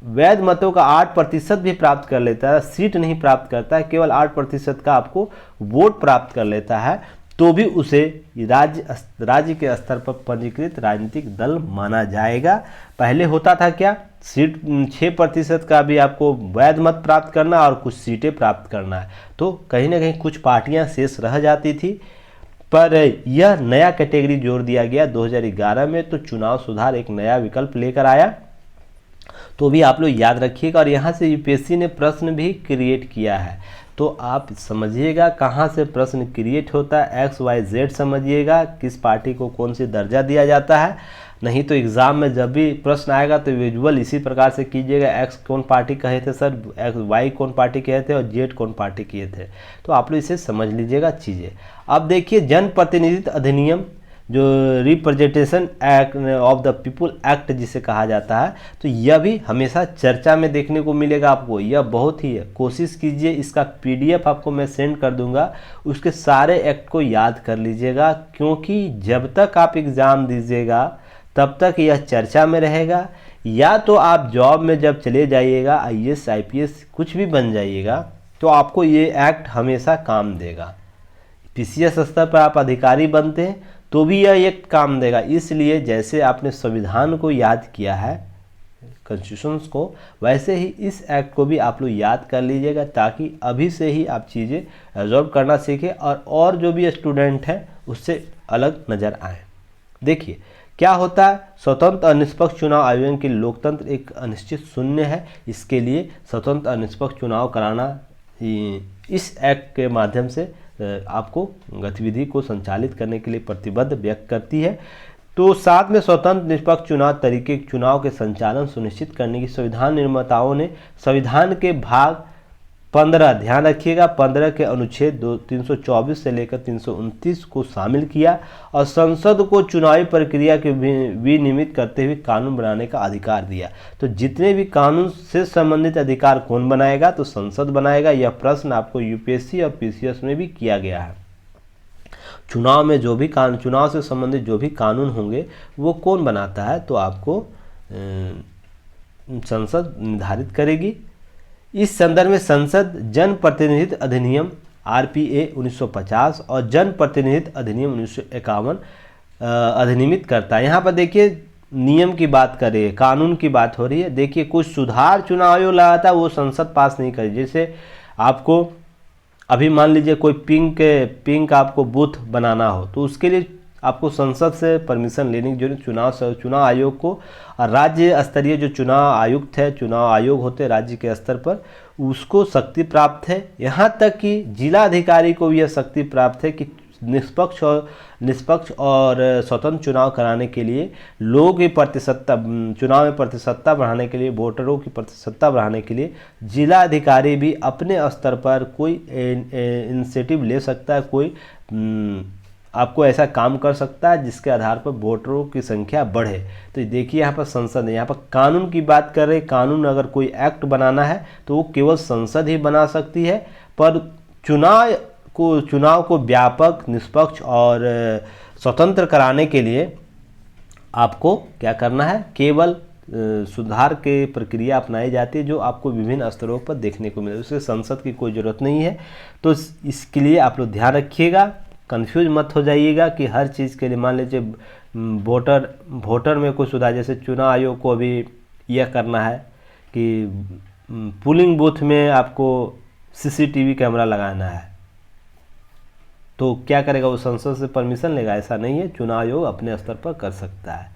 वैध मतों का 8% भी प्राप्त कर लेता है, सीट नहीं प्राप्त करता है, केवल 8% का आपको वोट प्राप्त कर लेता है, तो भी उसे राज्य के स्तर पर पंजीकृत राजनीतिक दल माना जाएगा। पहले होता था क्या, सीट 6% का भी आपको वैध मत प्राप्त करना और कुछ सीटें प्राप्त करना है, तो कहीं ना कहीं कुछ पार्टियां शेष रह जाती थी। पर यह नया कैटेगरी जोड़ दिया गया 2011 में, तो चुनाव सुधार एक नया विकल्प लेकर आया, तो भी आप लोग याद रखिएगा। और यहाँ से यूपीएससी ने प्रश्न भी क्रिएट किया है, तो आप समझिएगा कहाँ से प्रश्न क्रिएट होता है, XYZ समझिएगा, किस पार्टी को कौन सी दर्जा दिया जाता है। नहीं तो एग्ज़ाम में जब भी प्रश्न आएगा तो विजुअल इसी प्रकार से कीजिएगा, X कौन पार्टी कहे थे सर, Y कौन पार्टी कहे थे और Z कौन पार्टी किए थे, तो आप लोग इसे समझ लीजिएगा चीज़ें। अब देखिए, जनप्रतिनिधित्व अधिनियम जो representation act of the people act जिसे कहा जाता है, तो यह भी हमेशा चर्चा में देखने को मिलेगा आपको। यह बहुत ही है, कोशिश कीजिए, इसका PDF आपको मैं सेंड कर दूंगा, उसके सारे एक्ट को याद कर लीजिएगा, क्योंकि जब तक आप एग्ज़ाम दीजिएगा तब तक यह चर्चा में रहेगा। या तो आप जॉब में जब चले जाइएगा, IAS IPS कुछ भी बन जाइएगा, तो आपको ये एक्ट हमेशा काम देगा। PCS स्तर पर आप अधिकारी बनते हैं तो भी यह एक काम देगा। इसलिए जैसे आपने संविधान को याद किया है, कॉन्स्टिट्यूशन को, वैसे ही इस एक्ट को भी आप लोग याद कर लीजिएगा, ताकि अभी से ही आप चीज़ें एब्जॉर्ब करना सीखें और जो भी स्टूडेंट हैं उससे अलग नज़र आए। देखिए क्या होता है, स्वतंत्र और निष्पक्ष चुनाव आयोजन के लोकतंत्र एक अनिश्चित शून्य है। इसके लिए स्वतंत्र और निष्पक्ष चुनाव कराना इस एक्ट के माध्यम से आपको गतिविधि को संचालित करने के लिए प्रतिबद्ध व्यक्त करती है। तो साथ में स्वतंत्र निष्पक्ष चुनाव तरीके चुनाव के संचालन सुनिश्चित करने की संविधान निर्माताओं ने संविधान के भाग 15, ध्यान रखिएगा, 15 के अनुच्छेद 324 से लेकर 329 को शामिल किया और संसद को चुनावी प्रक्रिया के विनियमित करते हुए कानून बनाने का अधिकार दिया। तो जितने भी कानून से संबंधित अधिकार कौन बनाएगा, तो संसद बनाएगा। यह प्रश्न आपको यूपीएससी और PCS में भी किया गया है। चुनाव में जो भी चुनाव से संबंधित जो भी कानून होंगे वो कौन बनाता है, तो आपको संसद निर्धारित करेगी। इस संदर्भ में संसद जन प्रतिनिधित्व अधिनियम RPA 1950 और जन प्रतिनिधित्व अधिनियम 1951 अधिनियमित करता है। यहाँ पर देखिए नियम की बात करें, कानून की बात हो रही है। देखिए कुछ सुधार चुनाव आयोग लाया था, वो संसद पास नहीं करी। जैसे आपको अभी मान लीजिए कोई पिंक आपको बूथ बनाना हो, तो उसके लिए आपको संसद से परमिशन लेने की जरूरत। चुनाव आयोग को राज्य स्तरीय जो चुनाव आयुक्त है, चुनाव आयोग होते हैं राज्य के स्तर पर, उसको शक्ति प्राप्त है। यहाँ तक कि जिला अधिकारी को भी यह शक्ति प्राप्त है कि निष्पक्ष और स्वतंत्र चुनाव कराने के लिए लोगों की प्रतिशतता, चुनाव में प्रतिशतता बढ़ाने के लिए, वोटरों की प्रतिशतता बढ़ाने के लिए जिला अधिकारी भी अपने स्तर पर कोई इनिशिएटिव ले सकता है, कोई आपको ऐसा काम कर सकता है जिसके आधार पर वोटरों की संख्या बढ़े। तो देखिए यहाँ पर संसद है, यहाँ पर कानून की बात कर रहे हैं। कानून अगर कोई एक्ट बनाना है तो वो केवल संसद ही बना सकती है, पर चुनाव को व्यापक, निष्पक्ष और स्वतंत्र कराने के लिए आपको क्या करना है, केवल सुधार के प्रक्रिया अपनाई जाती है जो आपको विभिन्न स्तरों पर देखने को मिले। उससे संसद की कोई ज़रूरत नहीं है। तो इसके लिए आप लोग ध्यान रखिएगा, कंफ्यूज मत हो जाइएगा कि हर चीज़ के लिए मान लीजिए वोटर में कोई सुधार, जैसे चुनाव आयोग को अभी यह करना है कि पोलिंग बूथ में आपको CCTV कैमरा लगाना है, तो क्या करेगा, वो संसद से परमिशन लेगा? ऐसा नहीं है, चुनाव आयोग अपने स्तर पर कर सकता है।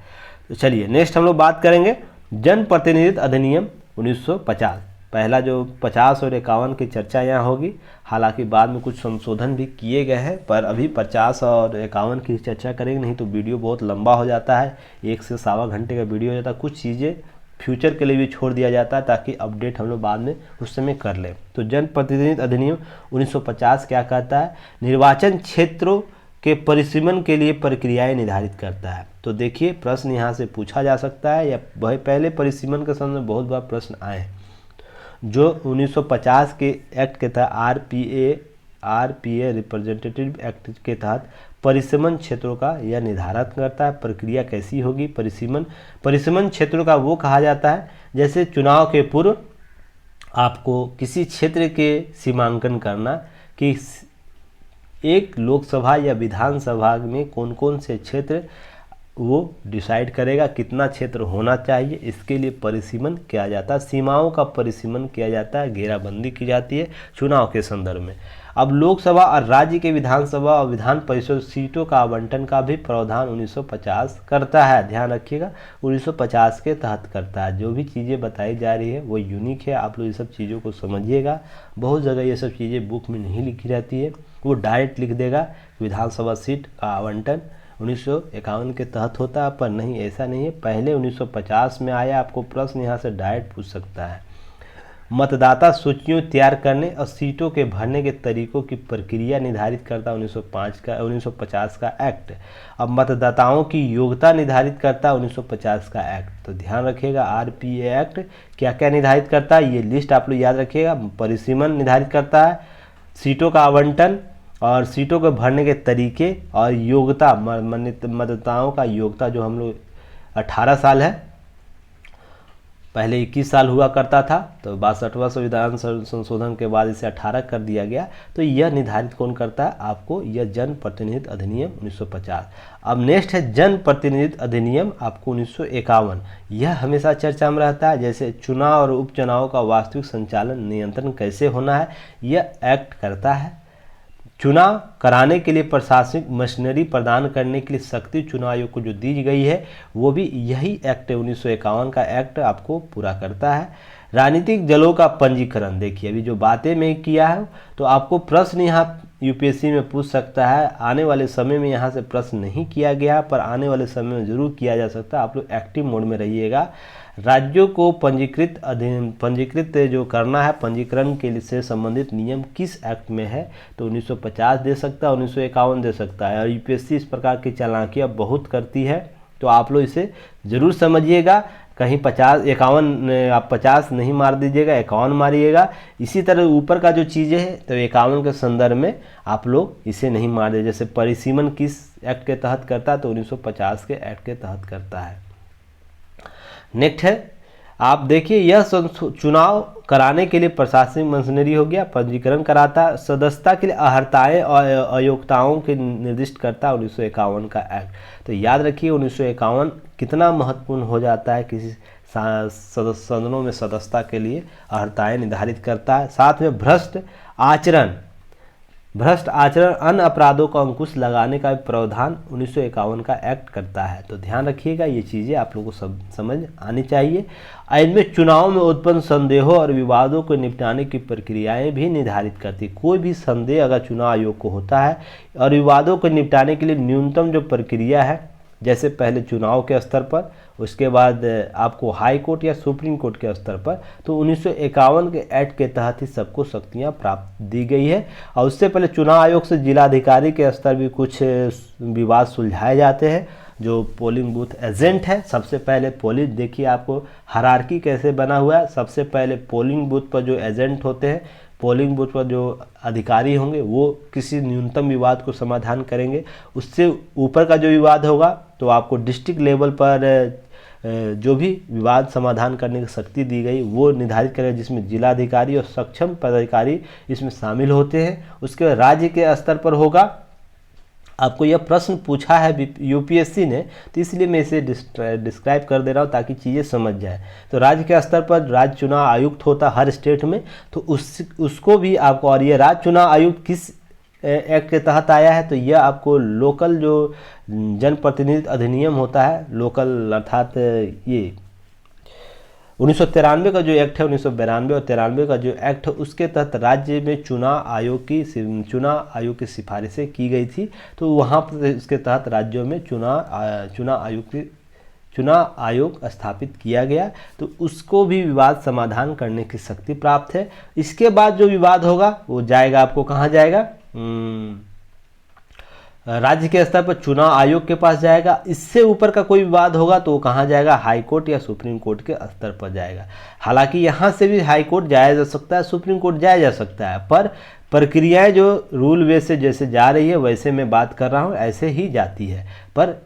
तो चलिए नेक्स्ट हम लोग बात करेंगे जनप्रतिनिधित्व अधिनियम 1950। पहला जो 50 और 51 की चर्चा यहाँ होगी, हालांकि बाद में कुछ संशोधन भी किए गए हैं, पर अभी 50 और 51 की चर्चा करेंगे, नहीं तो वीडियो बहुत लंबा हो जाता है, 1 से सवा घंटे का वीडियो हो जाता है। कुछ चीज़ें फ्यूचर के लिए भी छोड़ दिया जाता है ताकि अपडेट हम लोग बाद में उस समय कर लें। तो जनप्रतिनिधित्व अधिनियम 1950 क्या कहता है, निर्वाचन क्षेत्रों के परिसीमन के लिए प्रक्रियाएं निर्धारित करता है। तो देखिए प्रश्न यहाँ से पूछा जा सकता है, या पहले परिसीमन के संबंध में बहुत बार प्रश्न आए हैं। जो 1950 के एक्ट के तहत आरपीए रिप्रेजेंटेटिव एक्ट के तहत परिसीमन क्षेत्रों का यह निर्धारण करता है। प्रक्रिया कैसी होगी? परिसीमन क्षेत्रों का वो कहा जाता है जैसे चुनाव के पूर्व आपको किसी क्षेत्र के सीमांकन करना कि एक लोकसभा या विधानसभा में कौन कौन से क्षेत्र वो डिसाइड करेगा, कितना क्षेत्र होना चाहिए, इसके लिए परिसीमन किया जाता है। सीमाओं का परिसीमन किया जाता है, घेराबंदी की जाती है चुनाव के संदर्भ में। अब लोकसभा और राज्य के विधानसभा और विधान परिषद सीटों का आवंटन का भी प्रावधान 1950 करता है। ध्यान रखिएगा 1950 के तहत करता है। जो भी चीज़ें बताई जा रही है वो यूनिक है, आप लोग ये सब चीज़ों को समझिएगा। बहुत जगह ये सब चीज़ें बुक में नहीं लिखी रहती है, वो डायरेक्ट लिख देगा विधानसभा सीट का आवंटन 1951 के तहत होता है, पर नहीं, ऐसा नहीं है। पहले 1950 में आया, आपको प्रश्न यहाँ से डायरेक्ट पूछ सकता है। मतदाता सूचियों तैयार करने और सीटों के भरने के तरीकों की प्रक्रिया निर्धारित करता 1950 का एक्ट। अब मतदाताओं की योग्यता निर्धारित करता 1950 का एक्ट। तो ध्यान रखिएगा आरपीए एक्ट क्या क्या निर्धारित करता है, ये लिस्ट आप लोग याद रखिएगा। परिसीमन निर्धारित करता है, सीटों का आवंटन और सीटों के भरने के तरीके, और योग्यता, मतदाताओं का योग्यता जो हम लोग 18 साल है, पहले 21 साल हुआ करता था, तो 62वां संविधान संशोधन के बाद इसे 18 कर दिया गया। तो यह निर्धारित कौन करता है आपको, यह जनप्रतिनिधित्व अधिनियम 1950। अब नेक्स्ट है जनप्रतिनिधित्व अधिनियम आपको 1951। यह हमेशा चर्चा में रहता है, जैसे चुनाव और उपचुनाव का वास्तविक संचालन नियंत्रण कैसे होना है, यह एक्ट करता है। चुनाव कराने के लिए प्रशासनिक मशीनरी प्रदान करने के लिए शक्ति चुनाव आयोग को जो दी गई है वो भी यही एक्ट 1951 का एक्ट आपको पूरा करता है। राजनीतिक दलों का पंजीकरण, देखिए अभी जो बातें मैं किया है, तो आपको प्रश्न यहाँ यूपीएससी में पूछ सकता है। आने वाले समय में यहाँ से प्रश्न नहीं किया गया, पर आने वाले समय में जरूर किया जा सकता है। आप लोग एक्टिव मोड में रहिएगा। राज्यों को पंजीकृत जो करना है, पंजीकरण के लिए से संबंधित नियम किस एक्ट में है, तो 1950 दे सकता है, 1951 दे सकता है। और यूपीएससी इस प्रकार की चालाकियाँ बहुत करती है, तो आप लोग इसे ज़रूर समझिएगा। कहीं 51 आप 50 नहीं मार दीजिएगा, 51 मारिएगा। इसी तरह ऊपर का जो चीज़ें है तो 51 के संदर्भ में आप लोग इसे नहीं मार दे। जैसे परिसीमन किस एक्ट के तहत करता है, तो 1950 के एक्ट के तहत करता है। नेक्स्ट है, आप देखिए यह चुनाव कराने के लिए प्रशासनिक मशीनरी हो गया, पंजीकरण कराता, सदस्यता के लिए अर्हताएँ और अयोग्यताओं के निर्दिष्ट करता 1951 का एक्ट। तो याद रखिए 1951 कितना महत्वपूर्ण हो जाता है, किसी सदनों में सदस्यता के लिए अर्हताएँ निर्धारित करता है। साथ में भ्रष्ट आचरण भ्रष्ट आचरण अन्य अपराधों का अंकुश लगाने का प्रावधान 1951 का एक्ट करता है। तो ध्यान रखिएगा, ये चीज़ें आप लोगों को सब समझ आनी चाहिए। इनमें चुनाव में उत्पन्न संदेहों और विवादों को निपटाने की प्रक्रियाएं भी निर्धारित करती। कोई भी संदेह अगर चुनाव आयोग को होता है और विवादों को निपटाने के लिए न्यूनतम जो प्रक्रिया है, जैसे पहले चुनाव के स्तर पर, उसके बाद आपको हाई कोर्ट या सुप्रीम कोर्ट के स्तर पर, तो 1951 के एक्ट के तहत ही सबको शक्तियां प्राप्त दी गई है। और उससे पहले चुनाव आयोग से जिलाधिकारी के स्तर भी कुछ विवाद सुलझाए जाते हैं। जो पोलिंग बूथ एजेंट है, सबसे पहले पोलिंग, देखिए आपको हायरार्की कैसे बना हुआ है। सबसे पहले पोलिंग बूथ पर जो एजेंट होते हैं, पोलिंग बूथ पर जो अधिकारी होंगे, वो किसी न्यूनतम विवाद को समाधान करेंगे। उससे ऊपर का जो विवाद होगा तो आपको डिस्ट्रिक्ट लेवल पर जो भी विवाद समाधान करने की शक्ति दी गई वो निर्धारित करेगा, जिसमें जिलाधिकारी और सक्षम पदाधिकारी इसमें शामिल होते हैं। उसके बाद राज्य के स्तर पर होगा। आपको यह प्रश्न पूछा है यूपीएससी ने, तो इसलिए मैं इसे डिस्क्राइब कर दे रहा हूँ ताकि चीज़ें समझ जाए। तो राज्य के स्तर पर राज्य चुनाव आयुक्त होता हर स्टेट में, तो उसको भी आपको, और ये राज्य चुनाव आयुक्त किस एक्ट के तहत आया है, तो यह आपको लोकल जो जनप्रतिनिधि अधिनियम होता है, लोकल अर्थात ये 1993 का जो एक्ट है, 1992 और 93 का जो एक्ट है, उसके तहत राज्य में चुनाव आयोग की सिफारिशें की गई थी। तो वहाँ पर इसके तहत राज्यों में चुनाव आयोग स्थापित किया गया। तो उसको भी विवाद समाधान करने की शक्ति प्राप्त है। इसके बाद जो विवाद होगा वो जाएगा, आपको कहाँ जाएगा, राज्य के स्तर पर चुनाव आयोग के पास जाएगा। इससे ऊपर का कोई विवाद होगा तो वो कहाँ जाएगा, हाई कोर्ट या सुप्रीम कोर्ट के स्तर पर जाएगा। हालांकि यहाँ से भी हाई कोर्ट जाया जा सकता है, सुप्रीम कोर्ट जाया जा सकता है, पर प्रक्रियाएं जो रूल वे से जैसे जा रही है वैसे मैं बात कर रहा हूँ, ऐसे ही जाती है। पर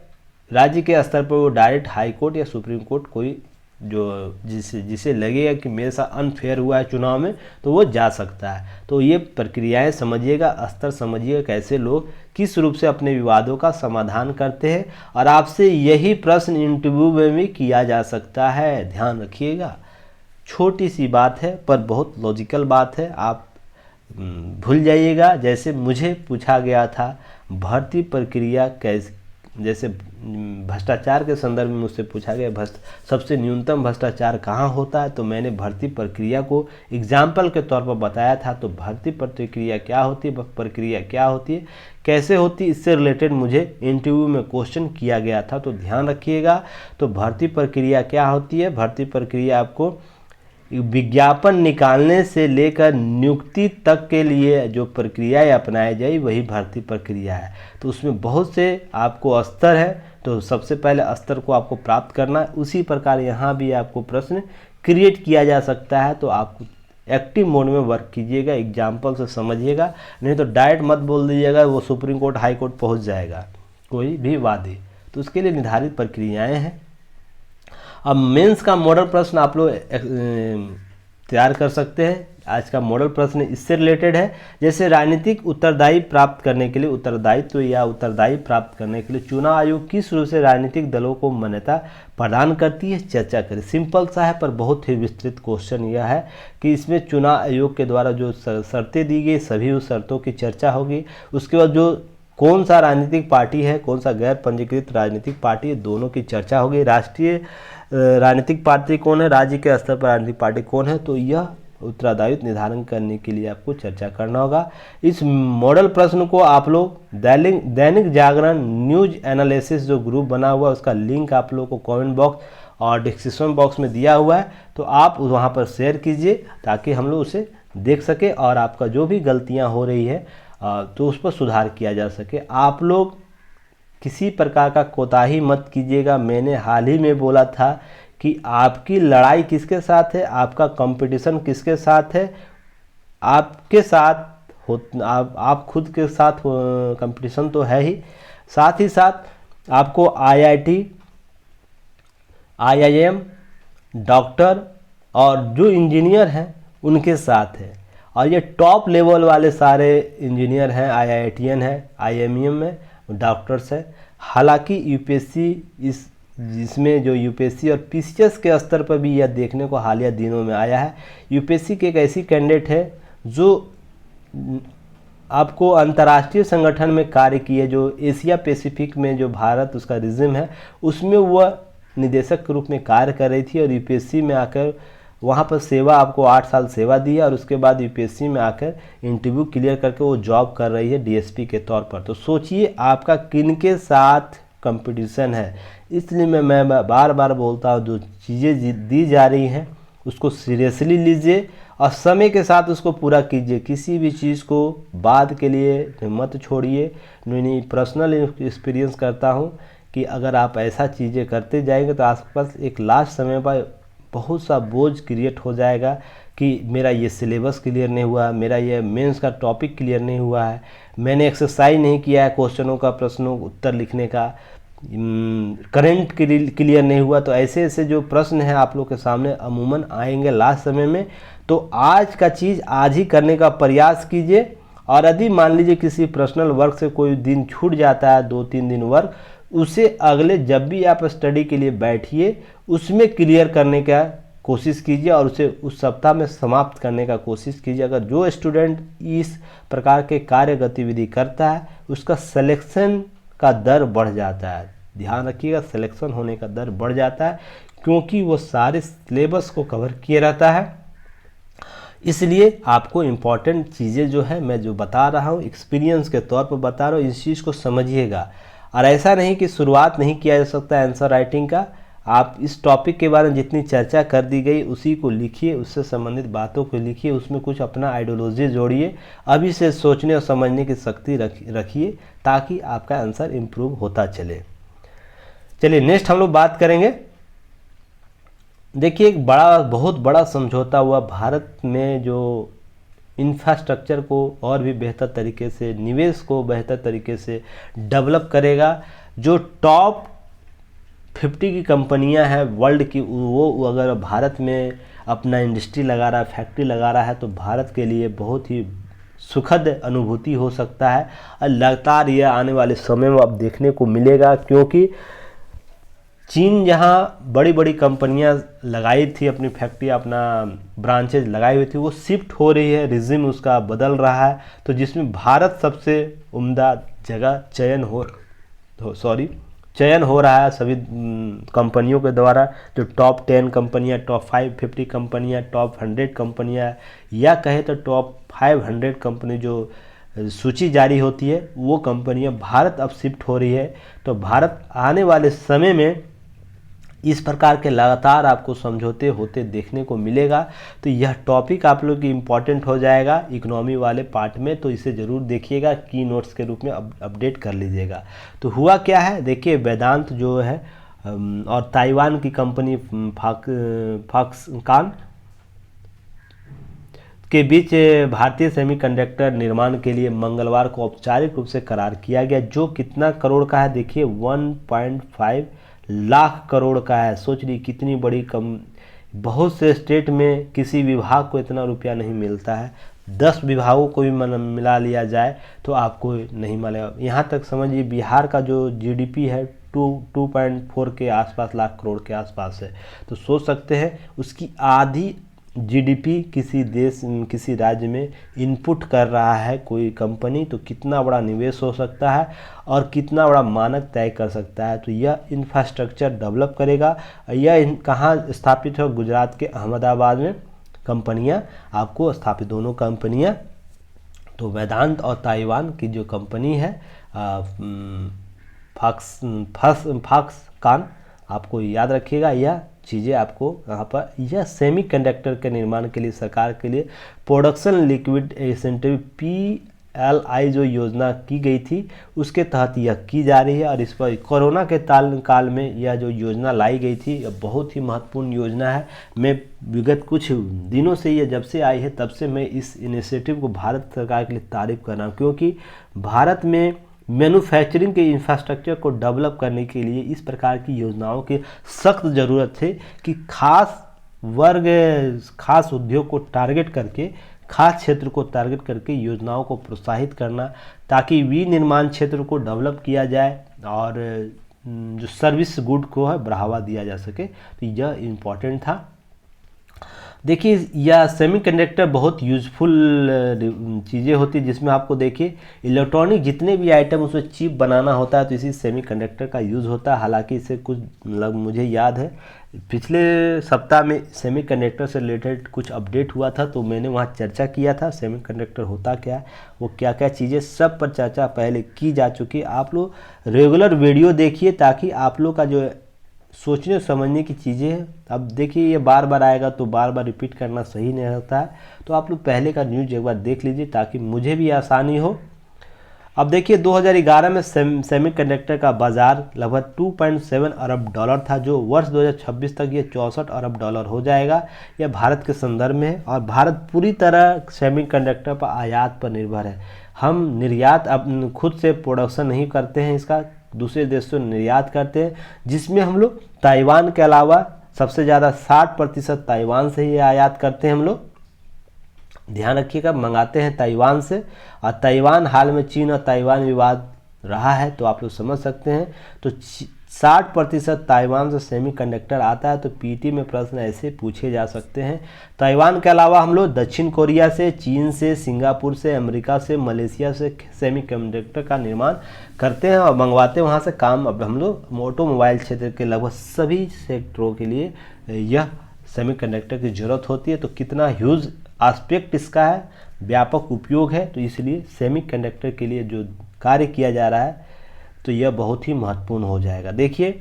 राज्य के स्तर पर वो डायरेक्ट हाई कोर्ट या सुप्रीम कोर्ट, कोई जो जिसे लगेगा कि मेरे साथ अनफेयर हुआ है चुनाव में, तो वो जा सकता है। तो ये प्रक्रियाएं समझिएगा, स्तर समझिएगा, कैसे लोग किस रूप से अपने विवादों का समाधान करते हैं। और आपसे यही प्रश्न इंटरव्यू में भी किया जा सकता है, ध्यान रखिएगा। छोटी सी बात है पर बहुत लॉजिकल बात है, आप भूल जाइएगा। जैसे मुझे पूछा गया था भर्ती प्रक्रिया कैसे, जैसे भ्रष्टाचार के संदर्भ में मुझसे पूछा गया सबसे न्यूनतम भ्रष्टाचार कहाँ होता है, तो मैंने भर्ती प्रक्रिया को एग्जाम्पल के तौर पर बताया था। तो भर्ती प्रक्रिया क्या होती है, प्रक्रिया क्या होती है, कैसे होती है, इससे रिलेटेड मुझे इंटरव्यू में क्वेश्चन किया गया था। तो ध्यान रखिएगा। तो भर्ती प्रक्रिया क्या होती है, भर्ती प्रक्रिया आपको विज्ञापन निकालने से लेकर नियुक्ति तक के लिए जो प्रक्रियाएं अपनाई जाए वही भर्ती प्रक्रिया है। तो उसमें बहुत से आपको स्तर है, तो सबसे पहले स्तर को आपको प्राप्त करना है। उसी प्रकार यहाँ भी आपको प्रश्न क्रिएट किया जा सकता है। तो आप एक्टिव मोड में वर्क कीजिएगा, एग्जाम्पल से समझिएगा, नहीं तो डायरेक्ट मत बोल दीजिएगा वो सुप्रीम कोर्ट हाई कोर्ट पहुँच जाएगा कोई भी वादे। तो उसके लिए निर्धारित प्रक्रियाएँ हैं। अब मेंस का मॉडल प्रश्न आप लोग तैयार कर सकते हैं। आज का मॉडल प्रश्न इससे रिलेटेड है। जैसे राजनीतिक उत्तरदायी प्राप्त करने के लिए, उत्तरदायित्व या उत्तरदायी प्राप्त करने के लिए चुनाव आयोग किस रूप से राजनीतिक दलों को मान्यता प्रदान करती है, चर्चा करें। सिंपल सा है पर बहुत ही विस्तृत क्वेश्चन यह है कि इसमें चुनाव आयोग के द्वारा जो शर्तें दी गई सभी उस शर्तों की चर्चा होगी। उसके बाद जो कौन सा राजनीतिक पार्टी है, कौन सा गैर पंजीकृत राजनीतिक पार्टी है, दोनों की चर्चा होगी। राष्ट्रीय राजनीतिक पार्टी कौन है, राज्य के स्तर पर राजनीतिक पार्टी कौन है, तो यह उत्तरदायित्व निर्धारण करने के लिए आपको चर्चा करना होगा। इस मॉडल प्रश्न को आप लोग दैनिक जागरण न्यूज एनालिसिस जो ग्रुप बना हुआ है उसका लिंक आप लोगों को कमेंट बॉक्स और डिस्क्रिप्शन बॉक्स में दिया हुआ है, तो आप वहाँ पर शेयर कीजिए ताकि हम लोग उसे देख सके और आपका जो भी गलतियाँ हो रही है तो उस पर सुधार किया जा सके। आप लोग किसी प्रकार का कोताही मत कीजिएगा। मैंने हाल ही में बोला था कि आपकी लड़ाई किसके साथ है, आपका कंपटीशन किसके साथ है, आपके साथ आप खुद के साथ कंपटीशन तो है ही, साथ ही साथ आपको IIT, IIM, डॉक्टर और जो इंजीनियर हैं उनके साथ है। और ये टॉप लेवल वाले सारे इंजीनियर हैं, IITian है, IIM में डॉक्टर्स है। हालांकि यूपीएससी जिसमें जो यूपीएससी और PCS के स्तर पर भी यह देखने को हालिया दिनों में आया है। यूपीएससी की एक ऐसी कैंडिडेट है जो आपको अंतर्राष्ट्रीय संगठन में कार्य किए, जो एशिया पैसिफिक में जो भारत उसका रीजन है उसमें वह निदेशक के रूप में कार्य कर रही थी और यूपीएससी में आकर वहाँ पर सेवा, आपको 8 साल सेवा दी है और उसके बाद यूपीएससी में आकर इंटरव्यू क्लियर करके वो जॉब कर रही है डीएसपी के तौर पर। तो सोचिए आपका किन के साथ कंपटीशन है। इसलिए मैं बार बार बोलता हूँ, जो चीज़ें दी जा रही हैं उसको सीरियसली लीजिए और समय के साथ उसको पूरा कीजिए। किसी भी चीज़ को बाद के लिए मत छोड़िए। नहीं, पर्सनल एक्सपीरियंस करता हूँ कि अगर आप ऐसा चीज़ें करते जाएंगे तो आसपास एक लास्ट समय पर बहुत सा बोझ क्रिएट हो जाएगा कि मेरा ये सिलेबस क्लियर नहीं हुआ, मेरा ये मेंस का टॉपिक क्लियर नहीं हुआ है, मैंने एक्सरसाइज नहीं किया है क्वेश्चनों का, प्रश्नों उत्तर लिखने का, करंट क्लियर नहीं हुआ। तो ऐसे ऐसे जो प्रश्न हैं आप लोग के सामने अमूमन आएंगे लास्ट समय में। तो आज का चीज़ आज ही करने का प्रयास कीजिए। और यदि मान लीजिए किसी पर्सनल वर्क से कोई दिन छूट जाता है, 2-3 दिन वर्क, उसे अगले जब भी आप स्टडी के लिए बैठिए उसमें क्लियर करने का कोशिश कीजिए और उसे उस सप्ताह में समाप्त करने का कोशिश कीजिए। अगर जो स्टूडेंट इस प्रकार के कार्य गतिविधि करता है उसका सिलेक्शन का दर बढ़ जाता है। ध्यान रखिएगा, सिलेक्शन होने का दर बढ़ जाता है क्योंकि वो सारे सिलेबस को कवर किए रहता है। इसलिए आपको इम्पॉर्टेंट चीज़ें जो है मैं जो बता रहा हूँ एक्सपीरियंस के तौर पर बता रहा हूँ, इस चीज़ को समझिएगा। और ऐसा नहीं कि शुरुआत नहीं किया जा सकता आंसर राइटिंग का। आप इस टॉपिक के बारे में जितनी चर्चा कर दी गई उसी को लिखिए, उससे संबंधित बातों को लिखिए, उसमें कुछ अपना आइडियोलॉजी जोड़िए, अभी से सोचने और समझने की शक्ति रखिए ताकि आपका आंसर इम्प्रूव होता चले। चलिए नेक्स्ट हम लोग बात करेंगे। देखिए एक बहुत बड़ा समझौता हुआ भारत में जो इंफ्रास्ट्रक्चर को और भी बेहतर तरीके से, निवेश को बेहतर तरीके से डेवलप करेगा। जो टॉप 50 की कंपनियां हैं वर्ल्ड की, वो अगर भारत में अपना इंडस्ट्री लगा रहा है, फैक्ट्री लगा रहा है तो भारत के लिए बहुत ही सुखद अनुभूति हो सकता है। और लगातार यह आने वाले समय में अब देखने को मिलेगा क्योंकि चीन जहाँ बड़ी बड़ी कंपनियां लगाई थी अपनी फैक्ट्री, अपना ब्रांचेज लगाई हुई थी, वो शिफ्ट हो रही है, रिजिम उसका बदल रहा है। तो जिसमें भारत सबसे उम्दा जगह चयन हो रहा है सभी कंपनियों के द्वारा। जो टॉप 10 कंपनियां, टॉप 550 कंपनियां, टॉप 100 कंपनियां या कहे तो टॉप 500 कंपनी जो सूची जारी होती है वो कंपनियां भारत अब शिफ्ट हो रही है। तो भारत आने वाले समय में इस प्रकार के लगातार आपको समझौते होते देखने को मिलेगा। तो यह टॉपिक आप लोग की इम्पॉर्टेंट हो जाएगा इकोनॉमी वाले पार्ट में, तो इसे ज़रूर देखिएगा, की नोट्स के रूप में अपडेट कर लीजिएगा। तो हुआ क्या है, देखिए वेदांत जो है और ताइवान की कंपनी फॉक्सकॉन के बीच भारतीय सेमीकंडक्टर निर्माण के लिए मंगलवार को औपचारिक रूप से करार किया गया, जो कितना करोड़ का है देखिए 1.5 लाख करोड़ का है। सोच ली कितनी बड़ी बहुत से स्टेट में किसी विभाग को इतना रुपया नहीं मिलता है। 10 विभागों को भी मिला लिया जाए तो आपको नहीं मिलेगा। यहाँ तक समझिए बिहार का जो जीडीपी है 2.4 के आसपास लाख करोड़ के आसपास है। तो सोच सकते हैं उसकी आधी जीडीपी किसी देश, किसी राज्य में इनपुट कर रहा है कोई कंपनी, तो कितना बड़ा निवेश हो सकता है और कितना बड़ा मानक तय कर सकता है। तो यह इंफ्रास्ट्रक्चर डेवलप करेगा। यह कहाँ स्थापित है, गुजरात के अहमदाबाद में कंपनियां आपको स्थापित, दोनों कंपनियां। तो वेदांत और ताइवान की जो कंपनी है फॉक्सकॉन, आपको याद रखिएगा यह चीज़ें आपको यहाँ पर। यह सेमीकंडक्टर के निर्माण के लिए सरकार के लिए प्रोडक्शन लिक्विड इंसेंटिव PLI जो योजना की गई थी उसके तहत यह की जा रही है। और इस पर कोरोना के काल में यह जो योजना लाई गई थी यह बहुत ही महत्वपूर्ण योजना है। मैं विगत कुछ दिनों से यह जब से आई है तब से मैं इस इनिशिएटिव को भारत सरकार के लिए तारीफ कर रहा हूँ, क्योंकि भारत में मैन्युफैक्चरिंग के इंफ्रास्ट्रक्चर को डेवलप करने के लिए इस प्रकार की योजनाओं की सख्त ज़रूरत है कि खास वर्ग, खास उद्योग को टारगेट करके, खास क्षेत्र को टारगेट करके योजनाओं को प्रोत्साहित करना, ताकि विनिर्माण क्षेत्र को डेवलप किया जाए और जो सर्विस गुड को है बढ़ावा दिया जा सके। तो यह इम्पोर्टेंट था। देखिए यह सेमीकंडक्टर बहुत यूज़फुल चीज़ें होती है, जिसमें आपको देखिए इलेक्ट्रॉनिक जितने भी आइटम उसमें चिप बनाना होता है तो इसी सेमीकंडक्टर का यूज़ होता है। हालांकि इससे कुछ मुझे याद है पिछले सप्ताह में सेमीकंडक्टर से रिलेटेड कुछ अपडेट हुआ था, तो मैंने वहाँ चर्चा किया था सेमीकंडक्टर होता क्या है, वो क्या क्या चीज़ें, सब पर चर्चा पहले की जा चुकी है। आप लोग रेगुलर वीडियो देखिए ताकि आप लोग का जो सोचने समझने की चीज़ें हैं, अब देखिए ये बार बार आएगा तो बार बार रिपीट करना सही नहीं होता है, तो आप लोग पहले का न्यूज़ एक बार देख लीजिए ताकि मुझे भी आसानी हो। अब देखिए 2011 में सेमीकंडक्टर का बाजार लगभग 2.7 अरब डॉलर था, जो वर्ष 2026 तक ये 64 अरब डॉलर हो जाएगा। यह भारत के संदर्भ में है और भारत पूरी तरह सेमीकंडक्टर पर आयात पर निर्भर है। हम निर्यात अब खुद से प्रोडक्शन नहीं करते हैं, इसका दूसरे देशों से निर्यात करते हैं, जिसमें हम लोग ताइवान के अलावा सबसे ज़्यादा 60% ताइवान से ही आयात करते हैं। हम लोग ध्यान रखिएगा, मंगाते हैं ताइवान से, और ताइवान हाल में चीन और ताइवान विवाद रहा है तो आप लोग समझ सकते हैं। तो 60% ताइवान से सेमीकंडक्टर आता है। तो पीटी में प्रश्न ऐसे पूछे जा सकते हैं। ताइवान के अलावा हम लोग दक्षिण कोरिया से, चीन से, सिंगापुर से, अमेरिका से, मलेशिया से सेमीकंडक्टर का निर्माण करते हैं और मंगवाते हैं वहाँ से काम। अब हम लोग ऑटोमोबाइल क्षेत्र के लगभग सभी सेक्टरों के लिए यह सेमीकंडक्टर की ज़रूरत होती है। तो कितना ह्यूज एस्पेक्ट इसका है, व्यापक उपयोग है, तो इसलिए सेमीकंडक्टर के लिए जो कार्य किया जा रहा है तो यह बहुत ही महत्वपूर्ण हो जाएगा। देखिए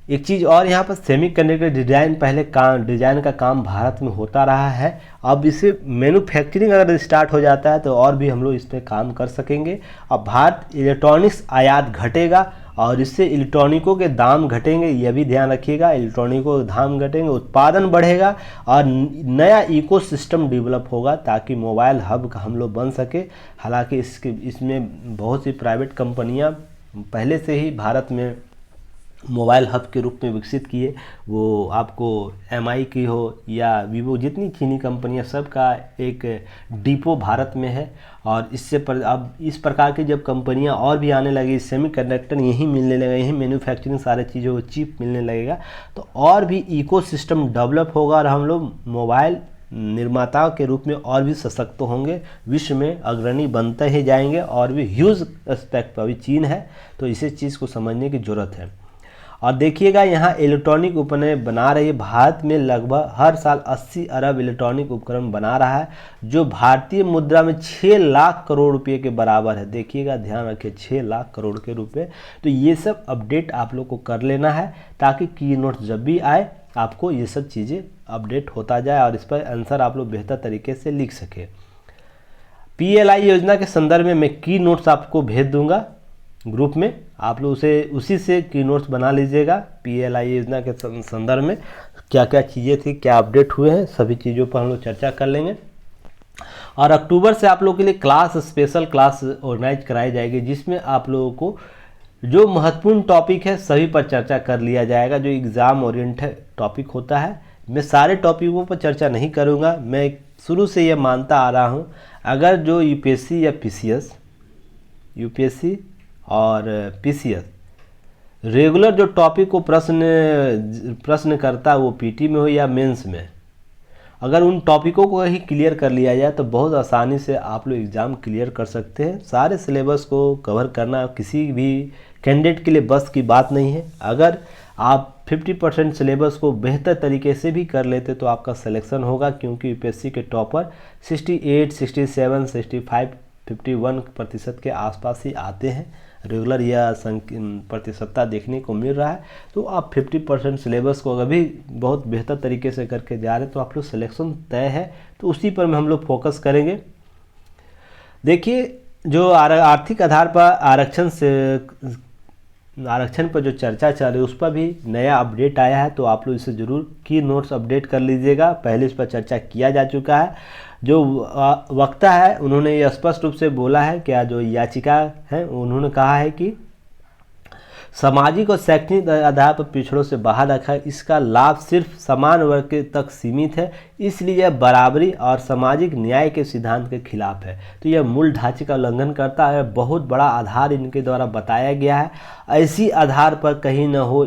एक चीज़ और, यहाँ पर सेमीकंडक्टर डिज़ाइन पहले डिज़ाइन का काम भारत में होता रहा है। अब इसे मैन्युफैक्चरिंग अगर स्टार्ट हो जाता है तो और भी हम लोग इस पर काम कर सकेंगे। अब भारत इलेक्ट्रॉनिक्स आयात घटेगा और इससे इलेक्ट्रॉनिकों के दाम घटेंगे, यह भी ध्यान रखिएगा। इलेक्ट्रॉनिकों के दाम घटेंगे, उत्पादन बढ़ेगा और नया इकोसिस्टम डेवलप होगा ताकि मोबाइल हब का हम लोग बन सके। हालांकि इसमें बहुत सी प्राइवेट कंपनियां पहले से ही भारत में मोबाइल हब के रूप में विकसित किए, वो आपको एमआई की हो या वीवो, जितनी चीनी कंपनियां, सब का एक डिपो भारत में है। और इससे अब इस प्रकार की जब कंपनियां और भी आने लगी, सेमीकंडक्टर यहीं मिलने लगेगा, यहीं मैन्युफैक्चरिंग सारे चीज़ों को चिप मिलने लगेगा, तो और भी इकोसिस्टम डेवलप होगा और हम लोग मोबाइल निर्माताओं के रूप में और भी सशक्त होंगे, विश्व में अग्रणी बनते ही जाएंगे और भी ह्यूज एस्पेक्ट पर। अभी चीन है तो इसी चीज़ को समझने की ज़रूरत है। और देखिएगा यहाँ इलेक्ट्रॉनिक उपकरण बना रही है, भारत में लगभग हर साल 80 अरब इलेक्ट्रॉनिक उपकरण बना रहा है, जो भारतीय मुद्रा में 6 लाख करोड़ रुपए के बराबर है। देखिएगा, ध्यान रखिए, 6 लाख करोड़ के रुपए। तो ये सब अपडेट आप लोग को कर लेना है ताकि की नोट जब भी आए आपको ये सब चीज़ें अपडेट होता जाए और इस पर आंसर आप लोग बेहतर तरीके से लिख सके। पीएलआई योजना के संदर्भ में मैं की नोट्स आपको भेज दूंगा ग्रुप में, आप लोग उसी से की नोट्स बना लीजिएगा। पीएलआई योजना के संदर्भ में क्या क्या चीज़ें थी, क्या अपडेट हुए हैं, सभी चीज़ों पर हम लोग चर्चा कर लेंगे। और अक्टूबर से आप लोगों के लिए स्पेशल क्लास ऑर्गेनाइज कराई जाएगी, जिसमें आप लोगों को जो महत्वपूर्ण टॉपिक है सभी पर चर्चा कर लिया जाएगा। जो एग्ज़ाम ओरिएंटेड टॉपिक होता है, मैं सारे टॉपिकों पर चर्चा नहीं करूँगा। मैं शुरू से ये मानता आ रहा हूँ, अगर जो यूपीएससी या पीसीएस, यूपीएससी और पीसीएस रेगुलर जो टॉपिक को प्रश्न करता है, वो पीटी में हो या मेंस में, अगर उन टॉपिकों को ही क्लियर कर लिया जाए तो बहुत आसानी से आप लोग एग्ज़ाम क्लियर कर सकते हैं। सारे सिलेबस को कवर करना किसी भी कैंडिडेट के लिए बस की बात नहीं है। अगर आप 50% सिलेबस को बेहतर तरीके से भी कर लेते तो आपका सिलेक्शन होगा, क्योंकि यूपीएससी के टॉपर 68, 67, 65, 51% के आसपास ही आते हैं। रेगुलर यह प्रतिशतता देखने को मिल रहा है। तो आप 50% सिलेबस को अगर भी बहुत बेहतर तरीके से करके जा रहे हैं तो आप लोग सिलेक्शन तय है। तो उसी पर हम लोग फोकस करेंगे। देखिए, जो आर्थिक आधार पर आरक्षण पर जो चर्चा चल रही है उस पर भी नया अपडेट आया है, तो आप लोग इसे ज़रूर की नोट्स अपडेट कर लीजिएगा। पहले इस पर चर्चा किया जा चुका है। जो वक्ता है उन्होंने ये स्पष्ट रूप से बोला है, क्या जो याचिका है उन्होंने कहा है कि सामाजिक और शैक्षणिक आधार पर पिछड़ों से बाहर रखा है, इसका लाभ सिर्फ समान वर्ग तक सीमित है, इसलिए यह बराबरी और सामाजिक न्याय के सिद्धांत के खिलाफ है। तो यह मूल ढांचे का उल्लंघन करता है। बहुत बड़ा आधार इनके द्वारा बताया गया है। ऐसी आधार पर कहीं न हो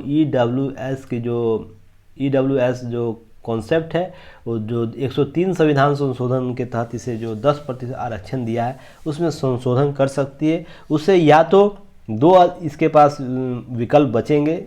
ईडब्ल्यूएस जो कॉन्सेप्ट है, वो जो 103 संविधान संशोधन के तहत इसे जो 10% आरक्षण दिया है उसमें संशोधन कर सकती है। उसे या तो दो इसके पास विकल्प बचेंगे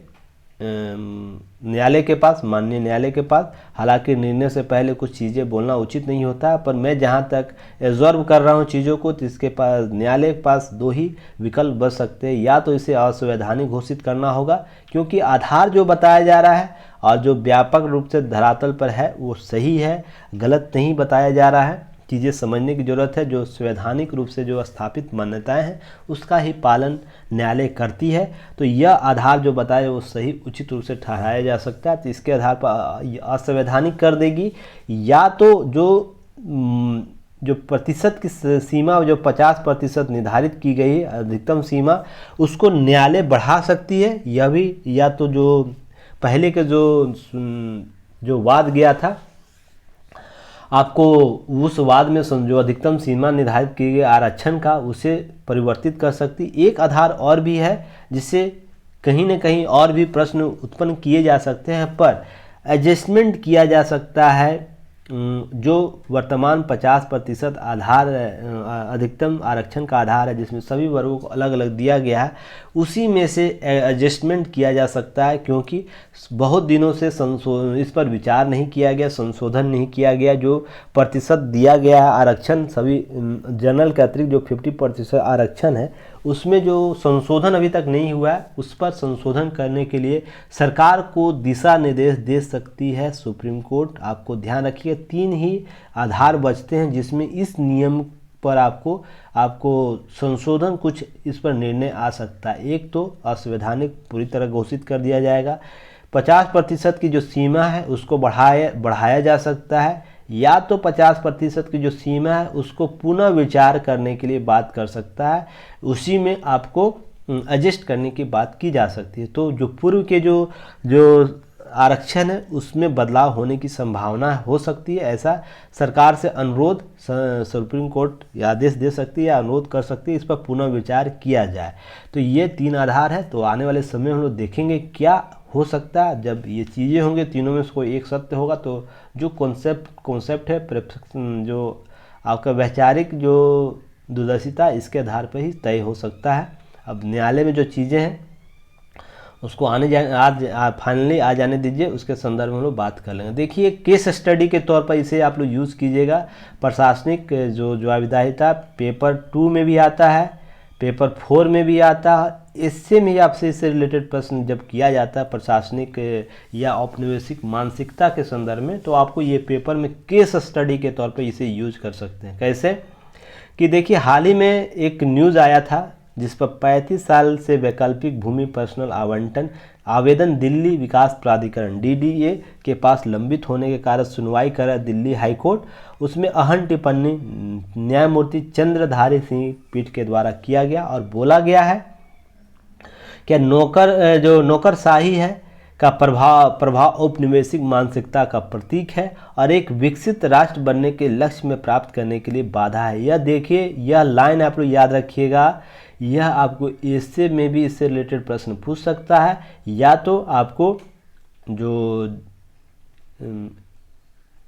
न्यायालय के पास, माननीय न्यायालय के पास। हालांकि निर्णय से पहले कुछ चीज़ें बोलना उचित नहीं होता है, पर मैं जहां तक एब्जॉर्व कर रहा हूं चीज़ों को, तो इसके पास न्यायालय के पास दो ही विकल्प बच सकते हैं। या तो इसे असंवैधानिक घोषित करना होगा, क्योंकि आधार जो बताया जा रहा है और जो व्यापक रूप से धरातल पर है वो सही है, गलत नहीं बताया जा रहा है। चीज़ें समझने की ज़रूरत है। जो संवैधानिक रूप से जो स्थापित मान्यताएं हैं उसका ही पालन न्यायालय करती है। तो यह आधार जो बताया वो सही उचित रूप से ठहराया जा सकता है, तो इसके आधार पर असंवैधानिक कर देगी। या तो जो प्रतिशत की सीमा जो 50% निर्धारित की गई है अधिकतम सीमा, उसको न्यायालय बढ़ा सकती है। यह भी, या तो जो पहले के जो वाद गया था आपको, उस वाद में जो अधिकतम सीमा निर्धारित की गई आरक्षण का, उसे परिवर्तित कर सकती। एक आधार और भी है जिससे कहीं न कहीं और भी प्रश्न उत्पन्न किए जा सकते हैं, पर एडजस्टमेंट किया जा सकता है। जो वर्तमान 50% आधार अधिकतम आरक्षण का आधार है, जिसमें सभी वर्गों को अलग अलग दिया गया है, उसी में से एडजस्टमेंट किया जा सकता है, क्योंकि बहुत दिनों से इस पर विचार नहीं किया गया, संशोधन नहीं किया गया। जो प्रतिशत दिया गया है आरक्षण, सभी जनरल के अतिरिक्त जो 50% आरक्षण है उसमें जो संशोधन अभी तक नहीं हुआ है, उस पर संशोधन करने के लिए सरकार को दिशा निर्देश दे सकती है सुप्रीम कोर्ट। आपको ध्यान रखिए 3 ही आधार बचते हैं जिसमें इस नियम पर आपको संशोधन कुछ इस पर निर्णय आ सकता है। एक तो असंवैधानिक पूरी तरह घोषित कर दिया जाएगा, 50% की जो सीमा है उसको बढ़ाया जा सकता है, या तो 50% की जो सीमा है उसको पुनः विचार करने के लिए बात कर सकता है, उसी में आपको एडजस्ट करने की बात की जा सकती है। तो जो पूर्व के जो आरक्षण है उसमें बदलाव होने की संभावना हो सकती है। ऐसा सरकार से अनुरोध सुप्रीम कोर्ट या आदेश दे सकती है या अनुरोध कर सकती है, इस पर पुनः विचार किया जाए। तो ये 3 आधार है। तो आने वाले समय में हम लोग देखेंगे क्या हो सकता है। जब ये चीज़ें होंगे, तीनों में से कोई एक सत्य होगा, तो जो कॉन्सेप्ट है, जो आपका वैचारिक जो दूरदर्शिता, इसके आधार पर ही तय हो सकता है। अब न्यायालय में जो चीज़ें हैं उसको आज फाइनली आ जाने दीजिए, उसके संदर्भ में हम लोग बात कर लेंगे। देखिए, केस स्टडी के तौर पर इसे आप लोग यूज़ कीजिएगा। प्रशासनिक जो जवाबदेहिता पेपर 2 में भी आता है, पेपर 4 में भी आता है। इससे में आपसे इससे रिलेटेड प्रश्न जब किया जाता है प्रशासनिक या औपनिवेशिक मानसिकता के संदर्भ में, तो आपको ये पेपर में केस स्टडी के तौर पर इसे यूज कर सकते हैं। कैसे कि देखिए, हाल ही में एक न्यूज़ आया था जिस पर 35 साल से वैकल्पिक भूमि पर्सनल आवंटन आवेदन दिल्ली विकास प्राधिकरण DDA के पास लंबित होने के कारण सुनवाई कर दिल्ली हाईकोर्ट। उसमें अहम टिप्पणी न्यायमूर्ति चंद्रधारी सिंह पीठ के द्वारा किया गया और बोला गया है कि नौकरशाही है का प्रभाव औपनिवेशिक मानसिकता का प्रतीक है और एक विकसित राष्ट्र बनने के लक्ष्य में प्राप्त करने के लिए बाधा है। यह देखिए, यह लाइन आप लोग याद रखिएगा। यह आपको एसे में भी इससे रिलेटेड प्रश्न पूछ सकता है, या तो आपको जो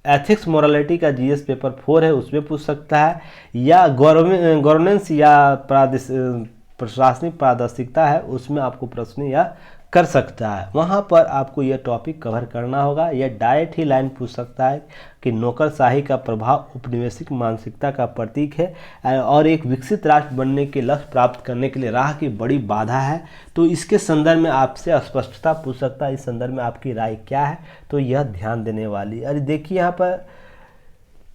एथिक्स मोरालिटी का GS पेपर 4 है उसमें पूछ सकता है, या गवर्नेंस या प्रशासनिक पारदर्शिता है उसमें आपको प्रश्न या कर सकता है। वहाँ पर आपको यह टॉपिक कवर करना होगा। यह डायरेक्ट ही लाइन पूछ सकता है कि नौकरशाही का प्रभाव उपनिवेशिक मानसिकता का प्रतीक है और एक विकसित राष्ट्र बनने के लक्ष्य प्राप्त करने के लिए राह की बड़ी बाधा है। तो इसके संदर्भ में आपसे स्पष्टता पूछ सकता है, इस संदर्भ में आपकी राय क्या है, तो यह ध्यान देने वाली। अरे देखिए, यहाँ पर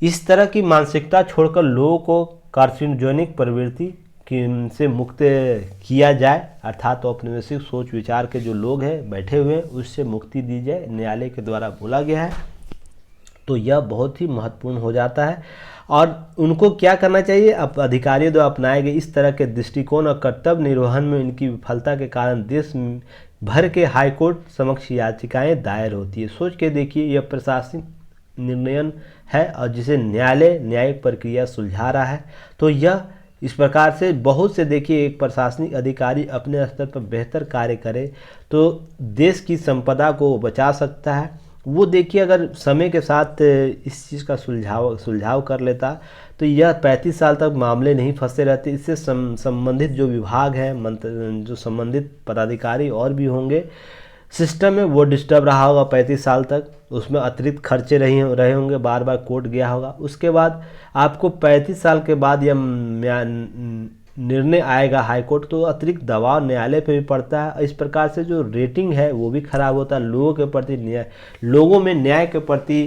इस तरह की मानसिकता छोड़कर लोगों को कार्सिनोजेनिक प्रवृत्ति से मुक्त किया जाए, अर्थात औपनिवेशिक सोच विचार के जो लोग हैं बैठे हुए हैं उससे मुक्ति दी जाए, न्यायालय के द्वारा बोला गया है। तो यह बहुत ही महत्वपूर्ण हो जाता है। और उनको क्या करना चाहिए, अब अधिकारियों द्वारा अपनाए गए इस तरह के दृष्टिकोण और कर्तव्य निर्वहन में इनकी विफलता के कारण देश भर के हाईकोर्ट समक्ष याचिकाएं दायर होती है। सोच के देखिए, यह प्रशासनिक निर्णय है और जिसे न्यायालय न्यायिक प्रक्रिया सुलझा रहा है। तो यह इस प्रकार से बहुत से देखिए, एक प्रशासनिक अधिकारी अपने स्तर पर बेहतर कार्य करे तो देश की संपदा को बचा सकता है, वो देखिए अगर समय के साथ इस चीज़ का सुलझाव कर लेता तो यह 35 साल तक मामले नहीं फंसे रहते। इससे संबंधित जो विभाग हैं, जो संबंधित पदाधिकारी और भी होंगे सिस्टम में, वो डिस्टर्ब रहा होगा 35 साल तक, उसमें अतिरिक्त खर्चे रहे होंगे, बार बार कोर्ट गया होगा। उसके बाद आपको 35 साल के बाद यह निर्णय आएगा हाई कोर्ट, तो अतिरिक्त दबाव न्यायालय पे भी पड़ता है। इस प्रकार से जो रेटिंग है वो भी खराब होता है, लोगों के प्रति लोगों में न्याय के प्रति,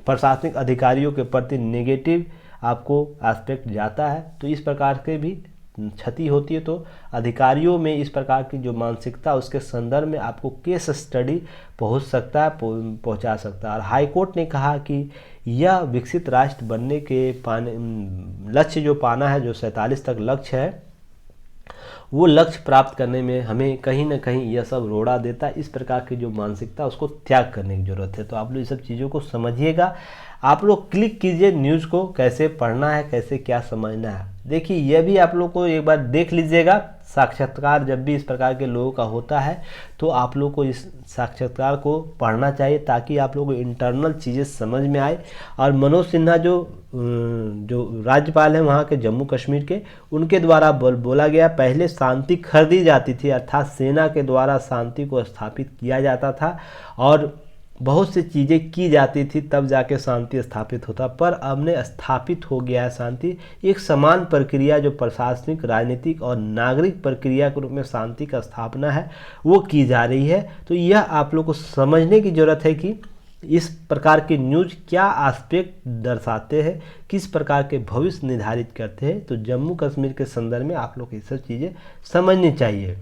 प्रशासनिक अधिकारियों के प्रति नेगेटिव आपको एस्पेक्ट जाता है। तो इस प्रकार के भी क्षति होती है। तो अधिकारियों में इस प्रकार की जो मानसिकता, उसके संदर्भ में आपको केस स्टडी पहुंचा सकता है। और हाई कोर्ट ने कहा कि यह विकसित राष्ट्र बनने के लक्ष्य जो पाना है, जो 47 तक लक्ष्य है, वो लक्ष्य प्राप्त करने में हमें कहीं ना कहीं यह सब रोड़ा देता है। इस प्रकार की जो मानसिकता, उसको त्याग करने की ज़रूरत है। तो आप लोग ये सब चीज़ों को समझिएगा। आप लोग क्लिक कीजिए न्यूज़ को, कैसे पढ़ना है, कैसे क्या समझना है। देखिए यह भी आप लोग को एक बार देख लीजिएगा। साक्षात्कार जब भी इस प्रकार के लोगों का होता है तो आप लोग को इस साक्षात्कार को पढ़ना चाहिए, ताकि आप लोग को इंटरनल चीज़ें समझ में आए। और मनोज सिन्हा जो राज्यपाल हैं वहाँ के जम्मू कश्मीर के, उनके द्वारा बोला गया पहले शांति खरीदी जाती थी, अर्थात सेना के द्वारा शांति को स्थापित किया जाता था और बहुत सी चीज़ें की जाती थी, तब जाके शांति स्थापित होता। पर अब ने स्थापित हो गया है शांति। एक समान प्रक्रिया जो प्रशासनिक, राजनीतिक और नागरिक प्रक्रिया के रूप में शांति का स्थापना है, वो की जा रही है। तो यह आप लोग को समझने की ज़रूरत है कि इस प्रकार के न्यूज़ क्या एस्पेक्ट दर्शाते हैं, किस प्रकार के भविष्य निर्धारित करते हैं। तो जम्मू कश्मीर के संदर्भ में आप लोग को ये सब चीज़ें समझनी चाहिए।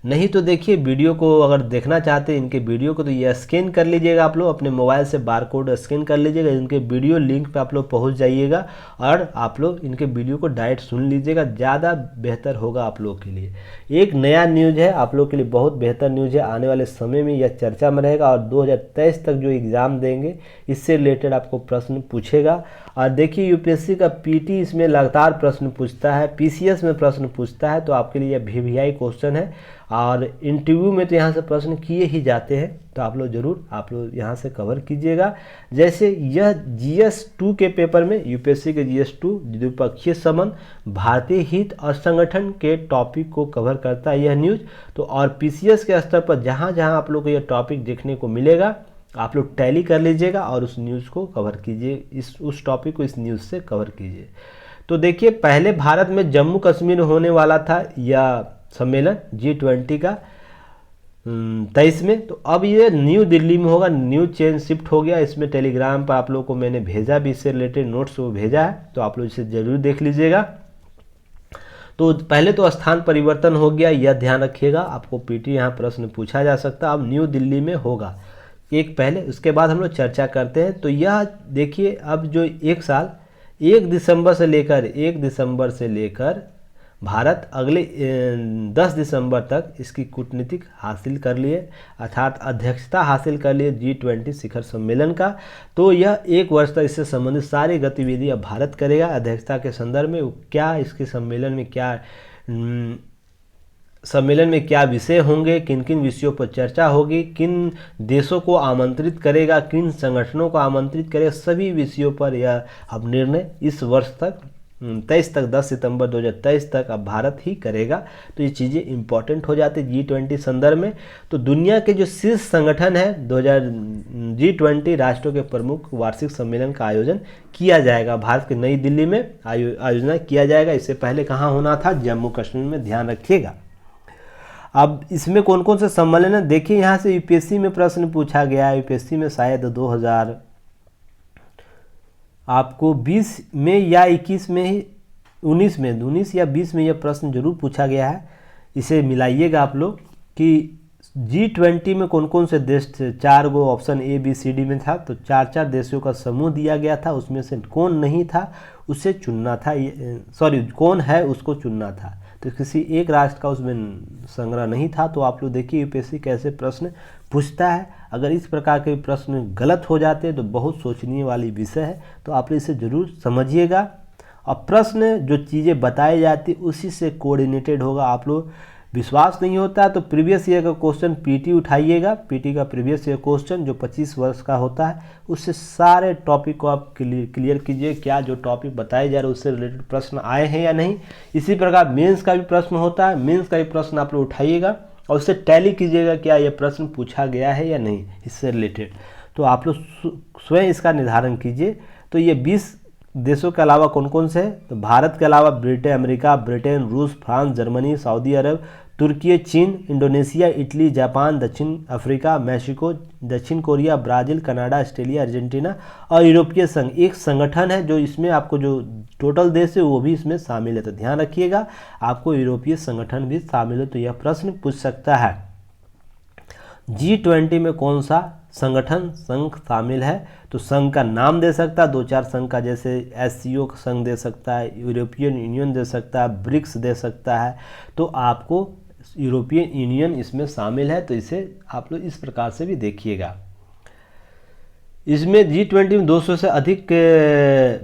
नहीं तो देखिए वीडियो को अगर देखना चाहते हैं इनके वीडियो को, तो ये स्कैन कर लीजिएगा। आप लोग अपने मोबाइल से बार कोड स्कैन कर लीजिएगा, इनके वीडियो लिंक पे आप लोग पहुंच जाइएगा और आप लोग इनके वीडियो को डायरेक्ट सुन लीजिएगा, ज़्यादा बेहतर होगा आप लोग के लिए। एक नया न्यूज़ है आप लोग के लिए, बहुत बेहतर न्यूज़ है। आने वाले समय में यह चर्चा में रहेगा और 2023 तक जो एग्ज़ाम देंगे इससे रिलेटेड आपको प्रश्न पूछेगा। और देखिए यूपीएससी का पीटी इसमें लगातार प्रश्न पूछता है, पीसीएस में प्रश्न पूछता है, तो आपके लिए यह वीवीआई क्वेश्चन है। और इंटरव्यू में तो यहाँ से प्रश्न किए ही जाते हैं, तो आप लोग यहाँ से कवर कीजिएगा। जैसे यह GS2 के पेपर में, यूपीएससी के GS2 द्विपक्षीय संबंध, भारतीय हित और संगठन के टॉपिक को कवर करता है यह न्यूज़। तो और पीसीएस के स्तर पर जहाँ जहाँ आप लोग को यह टॉपिक देखने को मिलेगा, आप लोग टैली कर लीजिएगा और उस न्यूज़ को कवर कीजिए, उस टॉपिक को इस न्यूज़ से कवर कीजिए। तो देखिए पहले भारत में जम्मू कश्मीर होने वाला था यह सम्मेलन G20 का 23 में, तो अब ये न्यू दिल्ली में होगा। न्यू चेंज शिफ्ट हो गया। इसमें टेलीग्राम पर आप लोग को मैंने भेजा भी, इससे रिलेटेड नोट्स वो भेजा है, तो आप लोग इसे ज़रूर देख लीजिएगा। तो पहले तो स्थान परिवर्तन हो गया, यह ध्यान रखिएगा। आपको पीटी यहाँ प्रश्न पूछा जा सकता है। अब न्यू दिल्ली में होगा एक पहले, उसके बाद हम लोग चर्चा करते हैं। तो यह देखिए अब जो एक साल 1 दिसंबर से लेकर भारत अगले 10 दिसंबर तक इसकी कूटनीतिक हासिल कर लिए, अर्थात अध्यक्षता हासिल कर लिए G20 शिखर सम्मेलन का। तो यह 1 वर्ष तक इससे संबंधित सारी गतिविधियां भारत करेगा। अध्यक्षता के संदर्भ में क्या इसके सम्मेलन में क्या विषय होंगे, किन किन विषयों पर चर्चा होगी, किन देशों को आमंत्रित करेगा, किन संगठनों को आमंत्रित करेगा, सभी विषयों पर यह अब निर्णय इस वर्ष तक 23 तक 10 सितंबर 2023 तक अब भारत ही करेगा। तो ये चीज़ें इंपॉर्टेंट हो जाती है G20 संदर्भ में। तो दुनिया के जो शीर्ष संगठन है G20 राष्ट्रों के प्रमुख वार्षिक सम्मेलन का आयोजन किया जाएगा। भारत के नई दिल्ली में आयोजन किया जाएगा। इससे पहले कहाँ होना था? जम्मू कश्मीर में, ध्यान रखिएगा। अब इसमें कौन कौन से सम्मेलन है देखिए, यहाँ से यूपीएससी में प्रश्न पूछा गया है। यूपीएससी में शायद 2000 आपको 20 में या 21 में ही 19 या 20 में यह प्रश्न जरूर पूछा गया है। इसे मिलाइएगा आप लोग कि G20 में कौन कौन से देश थे। 4 गो ऑप्शन ABCD में था, तो 4 देशों का समूह दिया गया था। उसमें से कौन नहीं था उसे चुनना था, कौन है उसको चुनना था। तो किसी एक राष्ट्र का उसमें संग्रह नहीं था। तो आप लोग देखिए यूपीएससी कैसे प्रश्न पूछता है। अगर इस प्रकार के प्रश्न गलत हो जाते हैं तो बहुत सोचने वाली विषय है, तो आप लोग इसे ज़रूर समझिएगा। और प्रश्न जो चीज़ें बताई जाती उसी से कोऑर्डिनेटेड होगा। आप लोग विश्वास नहीं होता है तो प्रीवियस ईयर का क्वेश्चन पीटी उठाइएगा, पीटी का प्रीवियस ईयर क्वेश्चन जो 25 वर्ष का होता है उससे सारे टॉपिक को आप क्लियर कीजिए, क्या जो टॉपिक बताए जा रहे हैं उससे रिलेटेड प्रश्न आए हैं या नहीं। इसी प्रकार मेंस का भी प्रश्न होता है, मेंस का भी प्रश्न आप लोग उठाइएगा और उससे टैली कीजिएगा क्या ये प्रश्न पूछा गया है या नहीं इससे रिलेटेड। तो आप लोग स्वयं इसका निर्धारण कीजिए। तो ये 20 देशों के अलावा कौन कौन से हैं, तो भारत के अलावा अमेरिका, ब्रिटेन, रूस, फ्रांस, जर्मनी, सऊदी अरब, तुर्की, चीन, इंडोनेशिया, इटली, जापान, दक्षिण अफ्रीका, मैक्सिको, दक्षिण Korea, Brazil, Canada, Australia, Argentina और यूरोपीय संघ एक संगठन है जो इसमें आपको जो टोटल देश है वो भी इसमें शामिल है। तो ध्यान रखिएगा आपको यूरोपीय संगठन भी शामिल है तो यह प्रश्न पूछ सकता है। G20 में कौन सा संगठन संघ शामिल है, तो संघ का नाम दे सकता है, 2-4 संघ का, जैसे SCO का संघ दे सकता है, यूरोपियन यूनियन दे सकता है, ब्रिक्स दे सकता है। तो आपको यूरोपियन यूनियन इसमें शामिल है तो इसे आप लोग इस प्रकार से भी देखिएगा। इसमें G20 में 200 से अधिक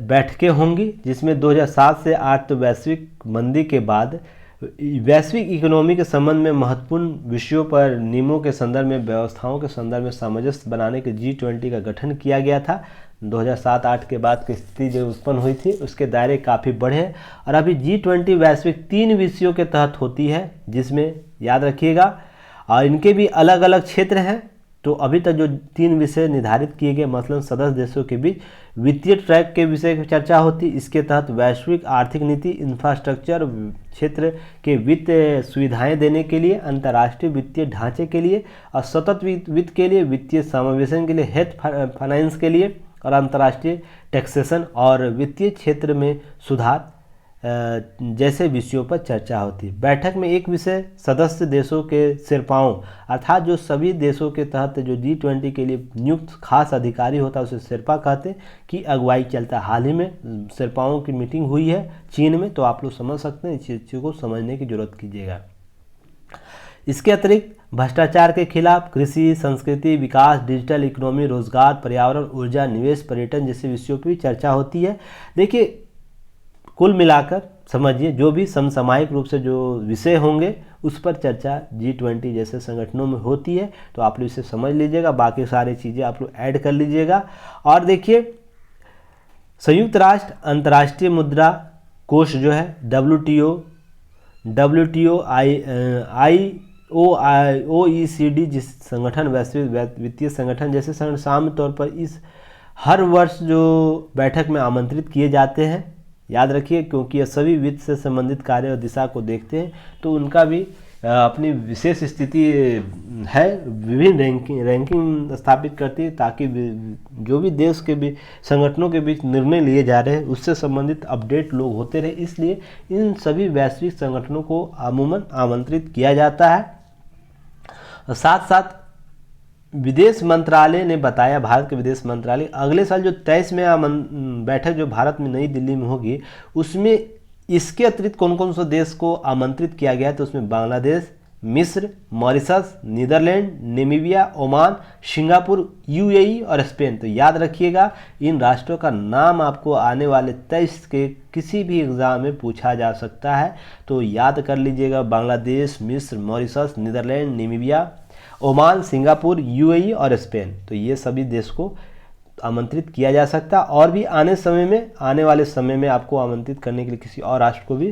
बैठकें होंगी, जिसमें 2007 से 8 तो वैश्विक मंदी के बाद वैश्विक इकोनॉमी के संबंध में महत्वपूर्ण विषयों पर नियमों के संदर्भ में, व्यवस्थाओं के संदर्भ में सामंजस्य बनाने के G20 का गठन किया गया था। 2007-8 के बाद की स्थिति जो उत्पन्न हुई थी उसके दायरे काफ़ी बढ़े और अभी G20 वैश्विक 3 विषयों के तहत होती है, जिसमें याद रखिएगा और इनके भी अलग अलग क्षेत्र हैं। तो अभी तक जो 3 विषय निर्धारित किए गए, मसलन सदस्य देशों के बीच वित्तीय ट्रैक के विषय की चर्चा होती, इसके तहत वैश्विक आर्थिक नीति, इंफ्रास्ट्रक्चर क्षेत्र के वित्त सुविधाएं देने के लिए, अंतर्राष्ट्रीय वित्तीय ढांचे के लिए और सतत वित्त के लिए, वित्तीय समावेशन के लिए, हेल्थ फाइनेंस के लिए और अंतर्राष्ट्रीय टैक्सेशन और वित्तीय क्षेत्र में सुधार जैसे विषयों पर चर्चा होती है। बैठक में एक विषय सदस्य देशों के शेर्पाओं अर्थात जो सभी देशों के तहत जो G20 के लिए नियुक्त खास अधिकारी होता है उसे शेर्पा कहते हैं कि अगुवाई चलता है। हाल ही में शेर्पाओं की मीटिंग हुई है चीन में, तो आप लोग समझ सकते हैं, इस चीज़ को समझने की जरूरत कीजिएगा। इसके अतिरिक्त भ्रष्टाचार के खिलाफ, कृषि, संस्कृति, विकास, डिजिटल इकोनॉमी, रोजगार, पर्यावरण, ऊर्जा, निवेश, पर्यटन जैसे विषयों पर भी चर्चा होती है। देखिए कुल मिलाकर समझिए जो भी समसामयिक रूप से जो विषय होंगे उस पर चर्चा G20 जैसे संगठनों में होती है, तो आप लोग इसे समझ लीजिएगा। बाकी सारी चीज़ें आप लोग ऐड कर लीजिएगा। और देखिए संयुक्त राष्ट्र अंतर्राष्ट्रीय मुद्रा कोष जो है WTO, OECD जिस संगठन, वैश्विक वित्तीय संगठन जैसे संगठन सामान्य तौर पर इस हर वर्ष जो बैठक में आमंत्रित किए जाते हैं। याद रखिए क्योंकि ये सभी वित्त से संबंधित कार्य और दिशा को देखते हैं, तो उनका भी अपनी विशेष स्थिति है, विभिन्न रैंकिंग स्थापित करती है ताकि जो भी देश के भी संगठनों के बीच निर्णय लिए जा रहे हैं उससे संबंधित अपडेट लोग होते रहे, इसलिए इन सभी वैश्विक संगठनों को अमूमन आमंत्रित किया जाता है। साथ साथ विदेश मंत्रालय ने बताया, भारत के विदेश मंत्रालय अगले साल जो 23 में बैठक जो भारत में नई दिल्ली में होगी उसमें इसके अतिरिक्त कौन कौन से देश को आमंत्रित किया गया है, तो उसमें बांग्लादेश, मिस्र, Mauritius, Netherland, Namibia, Oman, Singapore, UAE और स्पेन। तो याद रखिएगा इन राष्ट्रों का नाम आपको आने वाले 23 के किसी भी एग्ज़ाम में पूछा जा सकता है, तो याद कर लीजिएगा बांग्लादेश, मिस्र, Mauritius, Netherland, Namibia, Oman, Singapore, UAE और स्पेन। तो ये सभी देश को आमंत्रित किया जा सकता है और भी आने वाले समय में आपको आमंत्रित करने के लिए किसी और राष्ट्र को भी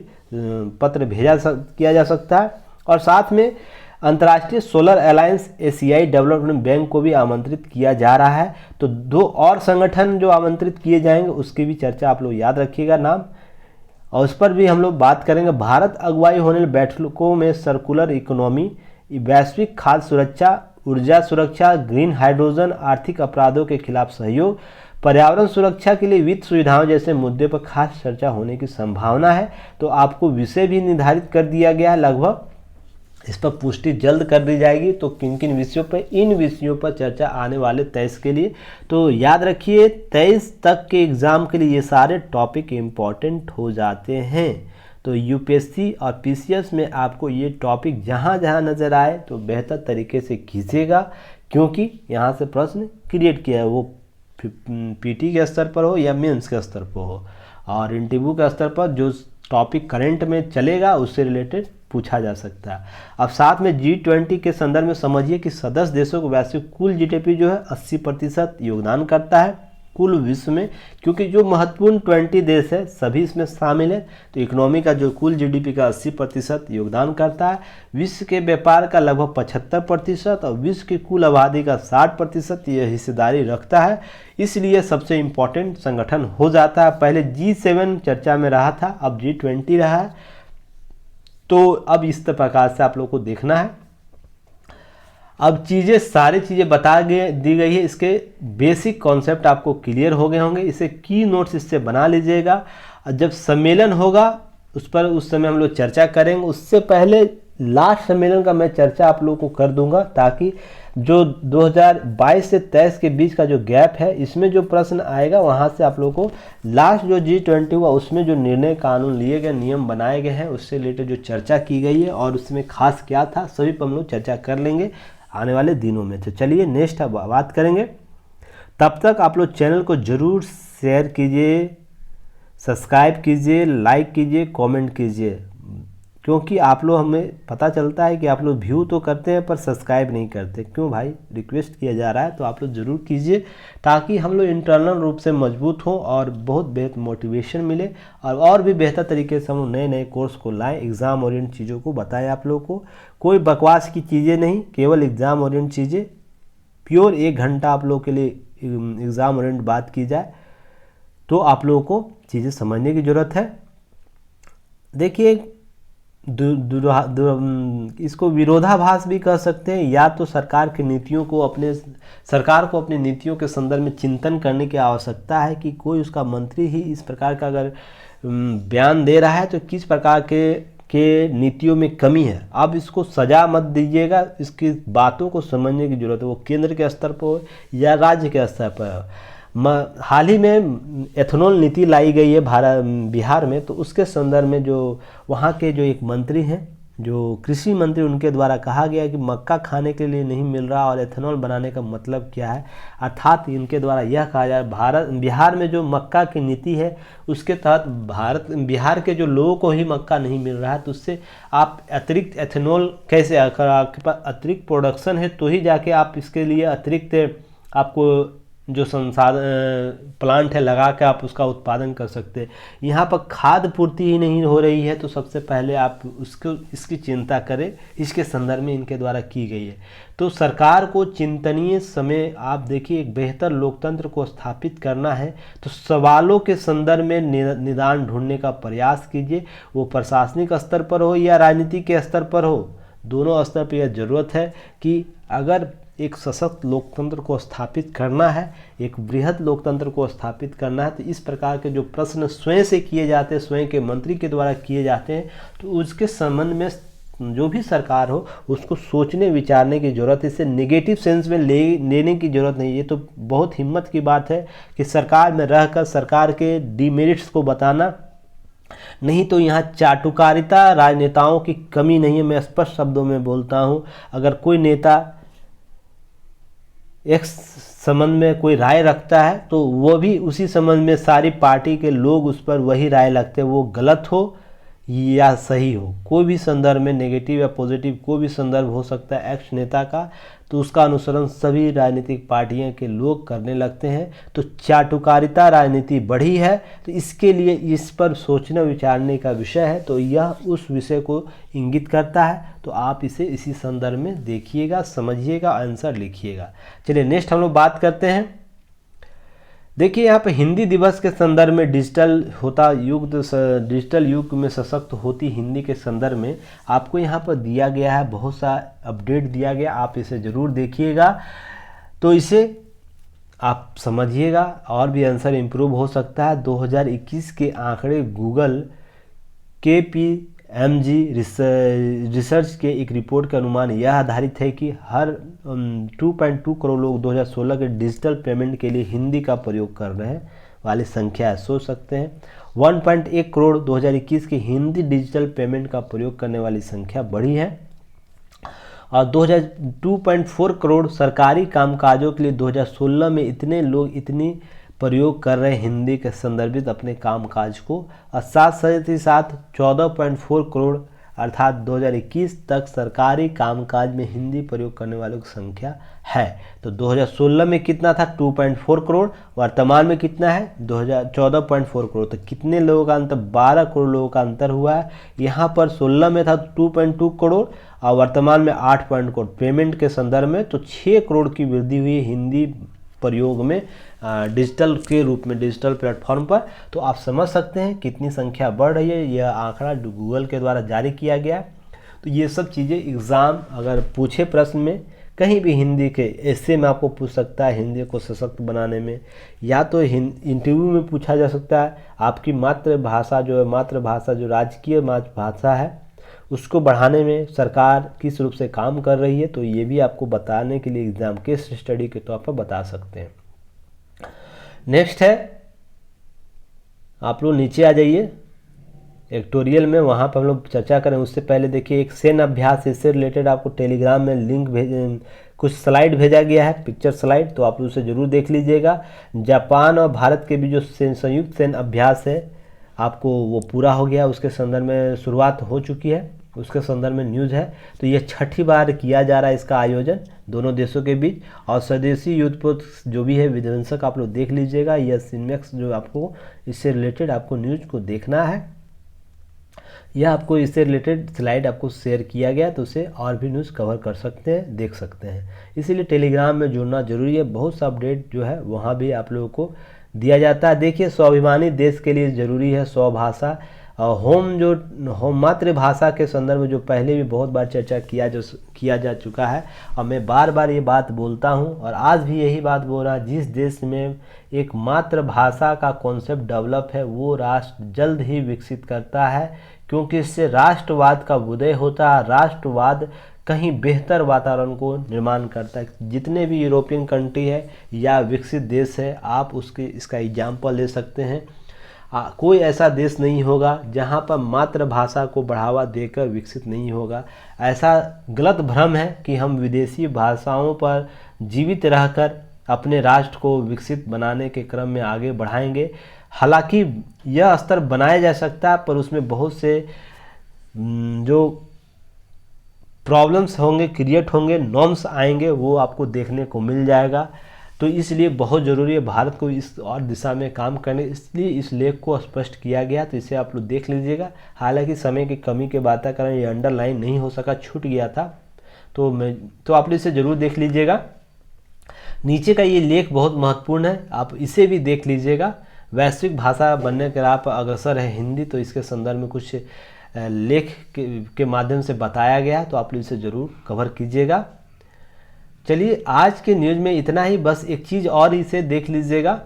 पत्र किया जा सकता है। और साथ में अंतर्राष्ट्रीय सोलर अलायंस, एशियाई डेवलपमेंट बैंक को भी आमंत्रित किया जा रहा है। तो 2 और संगठन जो आमंत्रित किए जाएंगे उसकी भी चर्चा आप लोग याद रखिएगा नाम, और उस पर भी हम लोग बात करेंगे। भारत अगुवाई होने वाली बैठकों में सर्कुलर इकोनॉमी, वैश्विक खाद्य सुरक्षा, ऊर्जा सुरक्षा, ग्रीन हाइड्रोजन, आर्थिक अपराधों के खिलाफ सहयोग, पर्यावरण सुरक्षा के लिए वित्त सुविधाओं जैसे मुद्दे पर खास चर्चा होने की संभावना है। तो आपको विषय भी निर्धारित कर दिया गया है, लगभग इस पर पुष्टि जल्द कर दी जाएगी। तो किन किन विषयों पर, इन विषयों पर चर्चा आने वाले 23 के लिए। तो याद रखिए 23 तक के एग्ज़ाम के लिए ये सारे टॉपिक इम्पॉर्टेंट हो जाते हैं। तो UPSC और PCS में आपको ये टॉपिक जहाँ जहाँ नज़र आए तो बेहतर तरीके से खींचेगा, क्योंकि यहाँ से प्रश्न क्रिएट किया है, वो PT के स्तर पर हो या मेंस के स्तर पर हो, और इंटरव्यू के स्तर पर जो टॉपिक करंट में चलेगा उससे रिलेटेड पूछा जा सकता है। अब साथ में G20 के संदर्भ में समझिए कि सदस्य देशों को वैश्विक कुल GDP जो है 80% योगदान करता है कुल विश्व में, क्योंकि जो महत्वपूर्ण 20 देश है सभी इसमें शामिल है। तो इकोनॉमी का जो कुल GDP का 80% योगदान करता है। विश्व के व्यापार का लगभग 75% और विश्व की कुल आबादी का 60% यह हिस्सेदारी रखता है। इसलिए सबसे इम्पोर्टेंट संगठन हो जाता है। पहले G7 चर्चा में रहा था, अब G20 रहा है। तो अब इस प्रकार से आप लोग को देखना है। अब सारी चीज़ें दी गई है, इसके बेसिक कॉन्सेप्ट आपको क्लियर हो गए होंगे। इसे की नोट्स इससे बना लीजिएगा। जब सम्मेलन होगा उस समय हम लोग चर्चा करेंगे। उससे पहले लास्ट सम्मेलन का मैं चर्चा आप लोगों को कर दूंगा, ताकि जो 2022 से 23 के बीच का जो गैप है इसमें जो प्रश्न आएगा वहाँ से आप लोगों को लास्ट जो G20 हुआ उसमें जो निर्णय कानून लिए गए, नियम बनाए गए हैं, उससे रिलेटेड जो चर्चा की गई है और उसमें खास क्या था सभी पर हम लोग चर्चा कर लेंगे आने वाले दिनों में। तो चलिए नेक्स्ट अब बात करेंगे। तब तक आप लोग चैनल को ज़रूर शेयर कीजिए, सब्सक्राइब कीजिए, लाइक कीजिए, कमेंट कीजिए, क्योंकि आप लोग हमें पता चलता है कि आप लोग व्यू तो करते हैं पर सब्सक्राइब नहीं करते। क्यों भाई, रिक्वेस्ट किया जा रहा है तो आप लोग ज़रूर कीजिए, ताकि हम लोग इंटरनल रूप से मजबूत हों और बहुत बेहतर मोटिवेशन मिले और भी बेहतर तरीके से हम नए नए कोर्स को लाएं, एग्ज़ाम ओरिएंट चीज़ों को बताएं आप लोगों को। कोई बकवास की चीज़ें नहीं, केवल एग्ज़ाम ओरिएंट चीज़ें, प्योर 1 घंटा आप लोगों के लिए एग्ज़ाम ओरिएंट बात की जाए तो आप लोगों को चीज़ें समझने की ज़रूरत है। देखिए इसको विरोधाभास भी कह सकते हैं, या तो सरकार की नीतियों को अपनी नीतियों के संदर्भ में चिंतन करने की आवश्यकता है कि कोई उसका मंत्री ही इस प्रकार का अगर बयान दे रहा है तो किस प्रकार के नीतियों में कमी है। अब इसको सजा मत दीजिएगा, इसकी बातों को समझने की जरूरत है, वो केंद्र के स्तर पर हो या राज्य के स्तर पर हो। हाल ही में एथेनॉल नीति लाई गई है बिहार में, तो उसके संदर्भ में जो वहाँ के जो एक मंत्री हैं, जो कृषि मंत्री, उनके द्वारा कहा गया है कि मक्का खाने के लिए नहीं मिल रहा और एथेनॉल बनाने का मतलब क्या है। अर्थात इनके द्वारा यह कहा जा रहा है बिहार में जो मक्का की नीति है उसके तहत बिहार के जो लोगों को ही मक्का नहीं मिल रहा है, तो उससे आप अतिरिक्त एथेनॉल कैसे, अगर आपके पास अतिरिक्त प्रोडक्शन है तो ही जाके आप इसके लिए अतिरिक्त आपको जो संसाधन प्लांट है लगा के आप उसका उत्पादन कर सकते हैं। यहाँ पर खाद पूर्ति ही नहीं हो रही है, तो सबसे पहले आप इसकी चिंता करें। इसके संदर्भ में इनके द्वारा की गई है। तो सरकार को चिंतनीय समय, आप देखिए एक बेहतर लोकतंत्र को स्थापित करना है तो सवालों के संदर्भ में निदान ढूंढने का प्रयास कीजिए, वो प्रशासनिक स्तर पर हो या राजनीति के स्तर पर हो, दोनों स्तर पर यह ज़रूरत है कि अगर एक सशक्त लोकतंत्र को स्थापित करना है, एक बृहद लोकतंत्र को स्थापित करना है, तो इस प्रकार के जो प्रश्न स्वयं से किए जाते हैं, स्वयं के मंत्री के द्वारा किए जाते हैं, तो उसके संबंध में जो भी सरकार हो उसको सोचने विचारने की ज़रूरत है। इसे नेगेटिव सेंस में लेने की ज़रूरत नहीं। ये तो बहुत हिम्मत की बात है कि सरकार में रहकर सरकार के डीमेरिट्स को बताना, नहीं तो यहाँ चाटुकारिता राजनेताओं की कमी नहीं है। मैं स्पष्ट शब्दों में बोलता हूँ, अगर कोई नेता एक संबंध में कोई राय रखता है तो वो भी उसी संबंध में सारी पार्टी के लोग उस पर वही राय रखते हैं, वो गलत हो या सही हो। कोई भी संदर्भ में नेगेटिव या पॉजिटिव कोई भी संदर्भ हो सकता है एक्स नेता का, तो उसका अनुसरण सभी राजनीतिक पार्टियों के लोग करने लगते हैं। तो चाटुकारिता राजनीति बढ़ी है, तो इसके लिए इस पर सोचना विचारने का विषय है। तो यह उस विषय को इंगित करता है, तो आप इसे इसी संदर्भ में देखिएगा, समझिएगा, आंसर लिखिएगा। चलिए नेक्स्ट हम लोग बात करते हैं। देखिए यहाँ पे हिंदी दिवस के संदर्भ में डिजिटल युग में सशक्त होती हिंदी के संदर्भ में आपको यहाँ पर दिया गया है, बहुत सा अपडेट दिया गया, आप इसे ज़रूर देखिएगा। तो इसे आप समझिएगा और भी आंसर इम्प्रूव हो सकता है। 2021 के आंकड़े गूगल KPMG रिसर्च के एक रिपोर्ट का अनुमान यह आधारित है कि हर 2.2 करोड़ लोग 2016 के डिजिटल पेमेंट के लिए हिंदी का प्रयोग कर रहे वाली संख्या है। सोच सकते हैं 1.1 करोड़ 2021 की हिंदी डिजिटल पेमेंट का प्रयोग करने वाली संख्या बढ़ी है, और 2.4 करोड़ सरकारी कामकाजों के लिए 2016 में इतने लोग इतनी प्रयोग कर रहे हिंदी के संदर्भित अपने कामकाज को, और साथ ही साथ 14.4 करोड़ अर्थात 2021 तक सरकारी कामकाज में हिंदी प्रयोग करने वालों की संख्या है। तो 2016 में कितना था 2.4 करोड़, वर्तमान में कितना है 14.4 करोड़। तो कितने लोगों का अंतर, 12 करोड़ लोगों का अंतर हुआ है। यहाँ पर 16 में था 2.2 करोड़ और वर्तमान में 8 करोड़। पेमेंट के संदर्भ में तो 6 करोड़ की वृद्धि हुई हिंदी प्रयोग में डिजिटल के रूप में, डिजिटल प्लेटफॉर्म पर। तो आप समझ सकते हैं कितनी संख्या बढ़ रही है। यह आंकड़ा गूगल के द्वारा जारी किया गया। तो ये सब चीज़ें एग्ज़ाम अगर पूछे प्रश्न में कहीं भी हिंदी के ऐसे में आपको पूछ सकता है, हिंदी को सशक्त बनाने में, या तो इंटरव्यू में पूछा जा सकता है। आपकी मातृभाषा जो है, मातृभाषा जो राजकीय मातृभाषा है उसको बढ़ाने में सरकार किस रूप से काम कर रही है, तो ये भी आपको बताने के लिए एग्ज़ाम केस स्टडी के तौर पर बता सकते हैं। नेक्स्ट है, आप लोग नीचे आ जाइए एडिटोरियल में, वहाँ पर हम लोग चर्चा करें। उससे पहले देखिए एक सेन अभ्यास, इससे रिलेटेड आपको टेलीग्राम में लिंक कुछ स्लाइड भेजा गया है, पिक्चर स्लाइड, तो आप उसे ज़रूर देख लीजिएगा। जापान और भारत के बीच जो संयुक्त सेन अभ्यास है आपको वो पूरा हो गया, उसके संदर्भ में शुरुआत हो चुकी है, उसके संदर्भ में न्यूज़ है। तो ये 6ठी बार किया जा रहा है इसका आयोजन दोनों देशों के बीच। और स्वदेशी युद्धपोत जो भी है विध्वंसक आप लोग देख लीजिएगा। यह सिनमैक्स जो आपको इससे रिलेटेड आपको न्यूज़ को देखना है, यह आपको इससे रिलेटेड स्लाइड आपको शेयर किया गया, तो उसे और भी न्यूज़ कवर कर सकते हैं, देख सकते हैं। इसीलिए टेलीग्राम में जुड़ना जरूरी है। बहुत सा अपडेट जो है वहाँ भी आप लोगों को दिया जाता है। देखिए स्वाभिमानी देश के लिए ज़रूरी है स्वभाषा। होम मातृभाषा के संदर्भ में जो पहले भी बहुत बार चर्चा किया जा चुका है, और मैं बार बार ये बात बोलता हूँ और आज भी यही बात बोल रहा। जिस देश में एक मातृभाषा का कॉन्सेप्ट डेवलप है वो राष्ट्र जल्द ही विकसित करता है, क्योंकि इससे राष्ट्रवाद का उदय होता है। राष्ट्रवाद कहीं बेहतर वातावरण को निर्माण करता है। जितने भी यूरोपियन कंट्री है या विकसित देश है, आप इसका एग्जाम्पल ले सकते हैं। कोई ऐसा देश नहीं होगा जहां पर मातृभाषा को बढ़ावा देकर विकसित नहीं होगा। ऐसा गलत भ्रम है कि हम विदेशी भाषाओं पर जीवित रहकर अपने राष्ट्र को विकसित बनाने के क्रम में आगे बढ़ाएंगे। हालांकि यह स्तर बनाया जा सकता है, पर उसमें बहुत से जो प्रॉब्लम्स होंगे, क्रिएट होंगे, नॉर्म्स आएंगे, वो आपको देखने को मिल जाएगा। तो इसलिए बहुत ज़रूरी है भारत को इस और दिशा में काम करने, इसलिए इस लेख को स्पष्ट किया गया। तो इसे आप लोग देख लीजिएगा। हालांकि समय की कमी के बात कारण ये अंडरलाइन नहीं हो सका, छूट गया था, तो आप इसे ज़रूर देख लीजिएगा। नीचे का ये लेख बहुत महत्वपूर्ण है, आप इसे भी देख लीजिएगा। वैश्विक भाषा बनने के राह पर अग्रसर है हिंदी, तो इसके संदर्भ में कुछ लेख के माध्यम से बताया गया, तो आप इसे ज़रूर कवर कीजिएगा। चलिए आज के न्यूज़ में इतना ही। बस एक चीज़ और इसे देख लीजिएगा,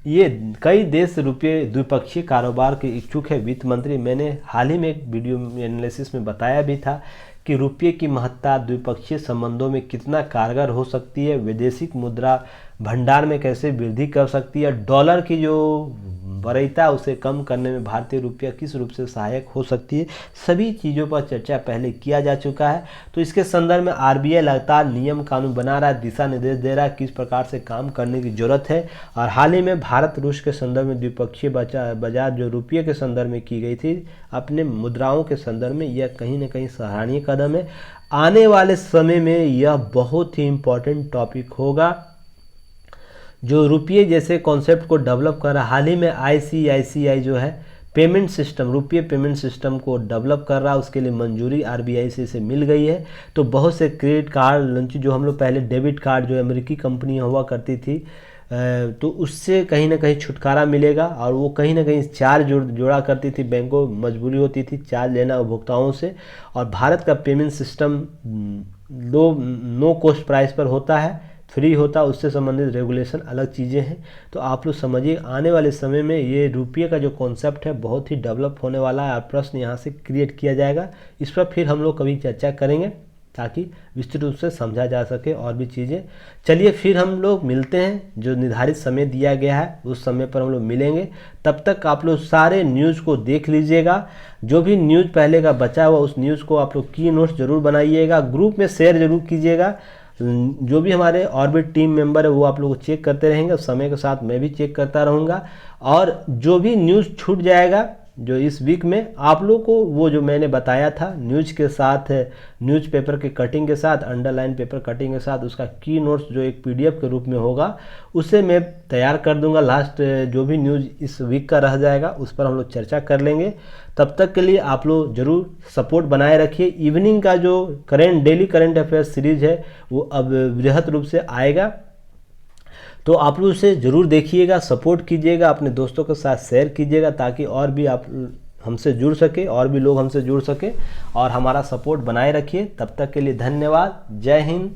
ये कई देश रुपये द्विपक्षीय कारोबार के इच्छुक है। वित्त मंत्री, मैंने हाल ही में एक वीडियो एनालिसिस में बताया भी था कि रुपये की महत्ता द्विपक्षीय संबंधों में कितना कारगर हो सकती है, वैदेशिक मुद्रा भंडार में कैसे वृद्धि कर सकती है, डॉलर की जो वरीयता उसे कम करने में भारतीय रुपया किस रूप से सहायक हो सकती है। सभी चीज़ों पर चर्चा पहले किया जा चुका है। तो इसके संदर्भ में आरबीआई लगातार नियम कानून बना रहा है, दिशा निर्देश दे रहा है किस प्रकार से काम करने की जरूरत है। और हाल ही में भारत रूस के संदर्भ में द्विपक्षीय बाजार जो रुपये के संदर्भ में की गई थी अपने मुद्राओं के संदर्भ में, यह कहीं ना कहीं सराहनीय कदम है। आने वाले समय में यह बहुत ही इम्पोर्टेंट टॉपिक होगा जो रुपये जैसे कॉन्सेप्ट को डेवलप कर रहा है। हाल ही में ICICI जो है पेमेंट सिस्टम, रुपये पेमेंट सिस्टम को डेवलप कर रहा है, उसके लिए मंजूरी आरबीआई से इसे मिल गई है। तो बहुत से क्रेडिट कार्ड लॉन्च, जो हम लोग पहले डेबिट कार्ड जो अमेरिकी कंपनी हुआ करती थी, तो उससे कहीं ना कहीं छुटकारा मिलेगा। और वो कहीं ना कहीं चार्ज जोड़ा करती थी, बैंकों मजबूरी होती थी चार्ज लेना उपभोक्ताओं से। और भारत का payment system no cost price पर होता है, फ्री होता, उससे संबंधित रेगुलेशन अलग चीज़ें हैं। तो आप लोग समझिए आने वाले समय में ये रुपये का जो कॉन्सेप्ट है बहुत ही डेवलप होने वाला है। और प्रश्न यहाँ से क्रिएट किया जाएगा, इस पर फिर हम लोग कभी चर्चा करेंगे ताकि विस्तृत रूप से समझा जा सके और भी चीज़ें। चलिए फिर हम लोग मिलते हैं, जो निर्धारित समय दिया गया है उस समय पर हम लोग मिलेंगे। तब तक आप लोग सारे न्यूज़ को देख लीजिएगा। जो भी न्यूज़ पहले का बचा हुआ उस न्यूज़ को आप लोग की नोट्स जरूर बनाइएगा, ग्रुप में शेयर जरूर कीजिएगा। जो भी हमारे और भी टीम मेंबर है वो आप लोग चेक करते रहेंगे, समय के साथ मैं भी चेक करता रहूँगा। और जो भी न्यूज़ छूट जाएगा जो इस वीक में आप लोग को वो जो मैंने बताया था न्यूज के साथ, न्यूज़पेपर के कटिंग के साथ, अंडरलाइन पेपर कटिंग के साथ उसका की नोट्स जो एक पीडीएफ के रूप में होगा उसे मैं तैयार कर दूंगा। लास्ट जो भी न्यूज़ इस वीक का रह जाएगा उस पर हम लोग चर्चा कर लेंगे। तब तक के लिए आप लोग ज़रूर सपोर्ट बनाए रखिए। इवनिंग का जो डेली करंट अफेयर्स सीरीज है वो अब बृहद रूप से आएगा, तो आप लोग उसे ज़रूर देखिएगा, सपोर्ट कीजिएगा, अपने दोस्तों के साथ शेयर कीजिएगा ताकि और भी आप हमसे जुड़ सके, और भी लोग हमसे जुड़ सके, और हमारा सपोर्ट बनाए रखिए। तब तक के लिए धन्यवाद। जय हिंद,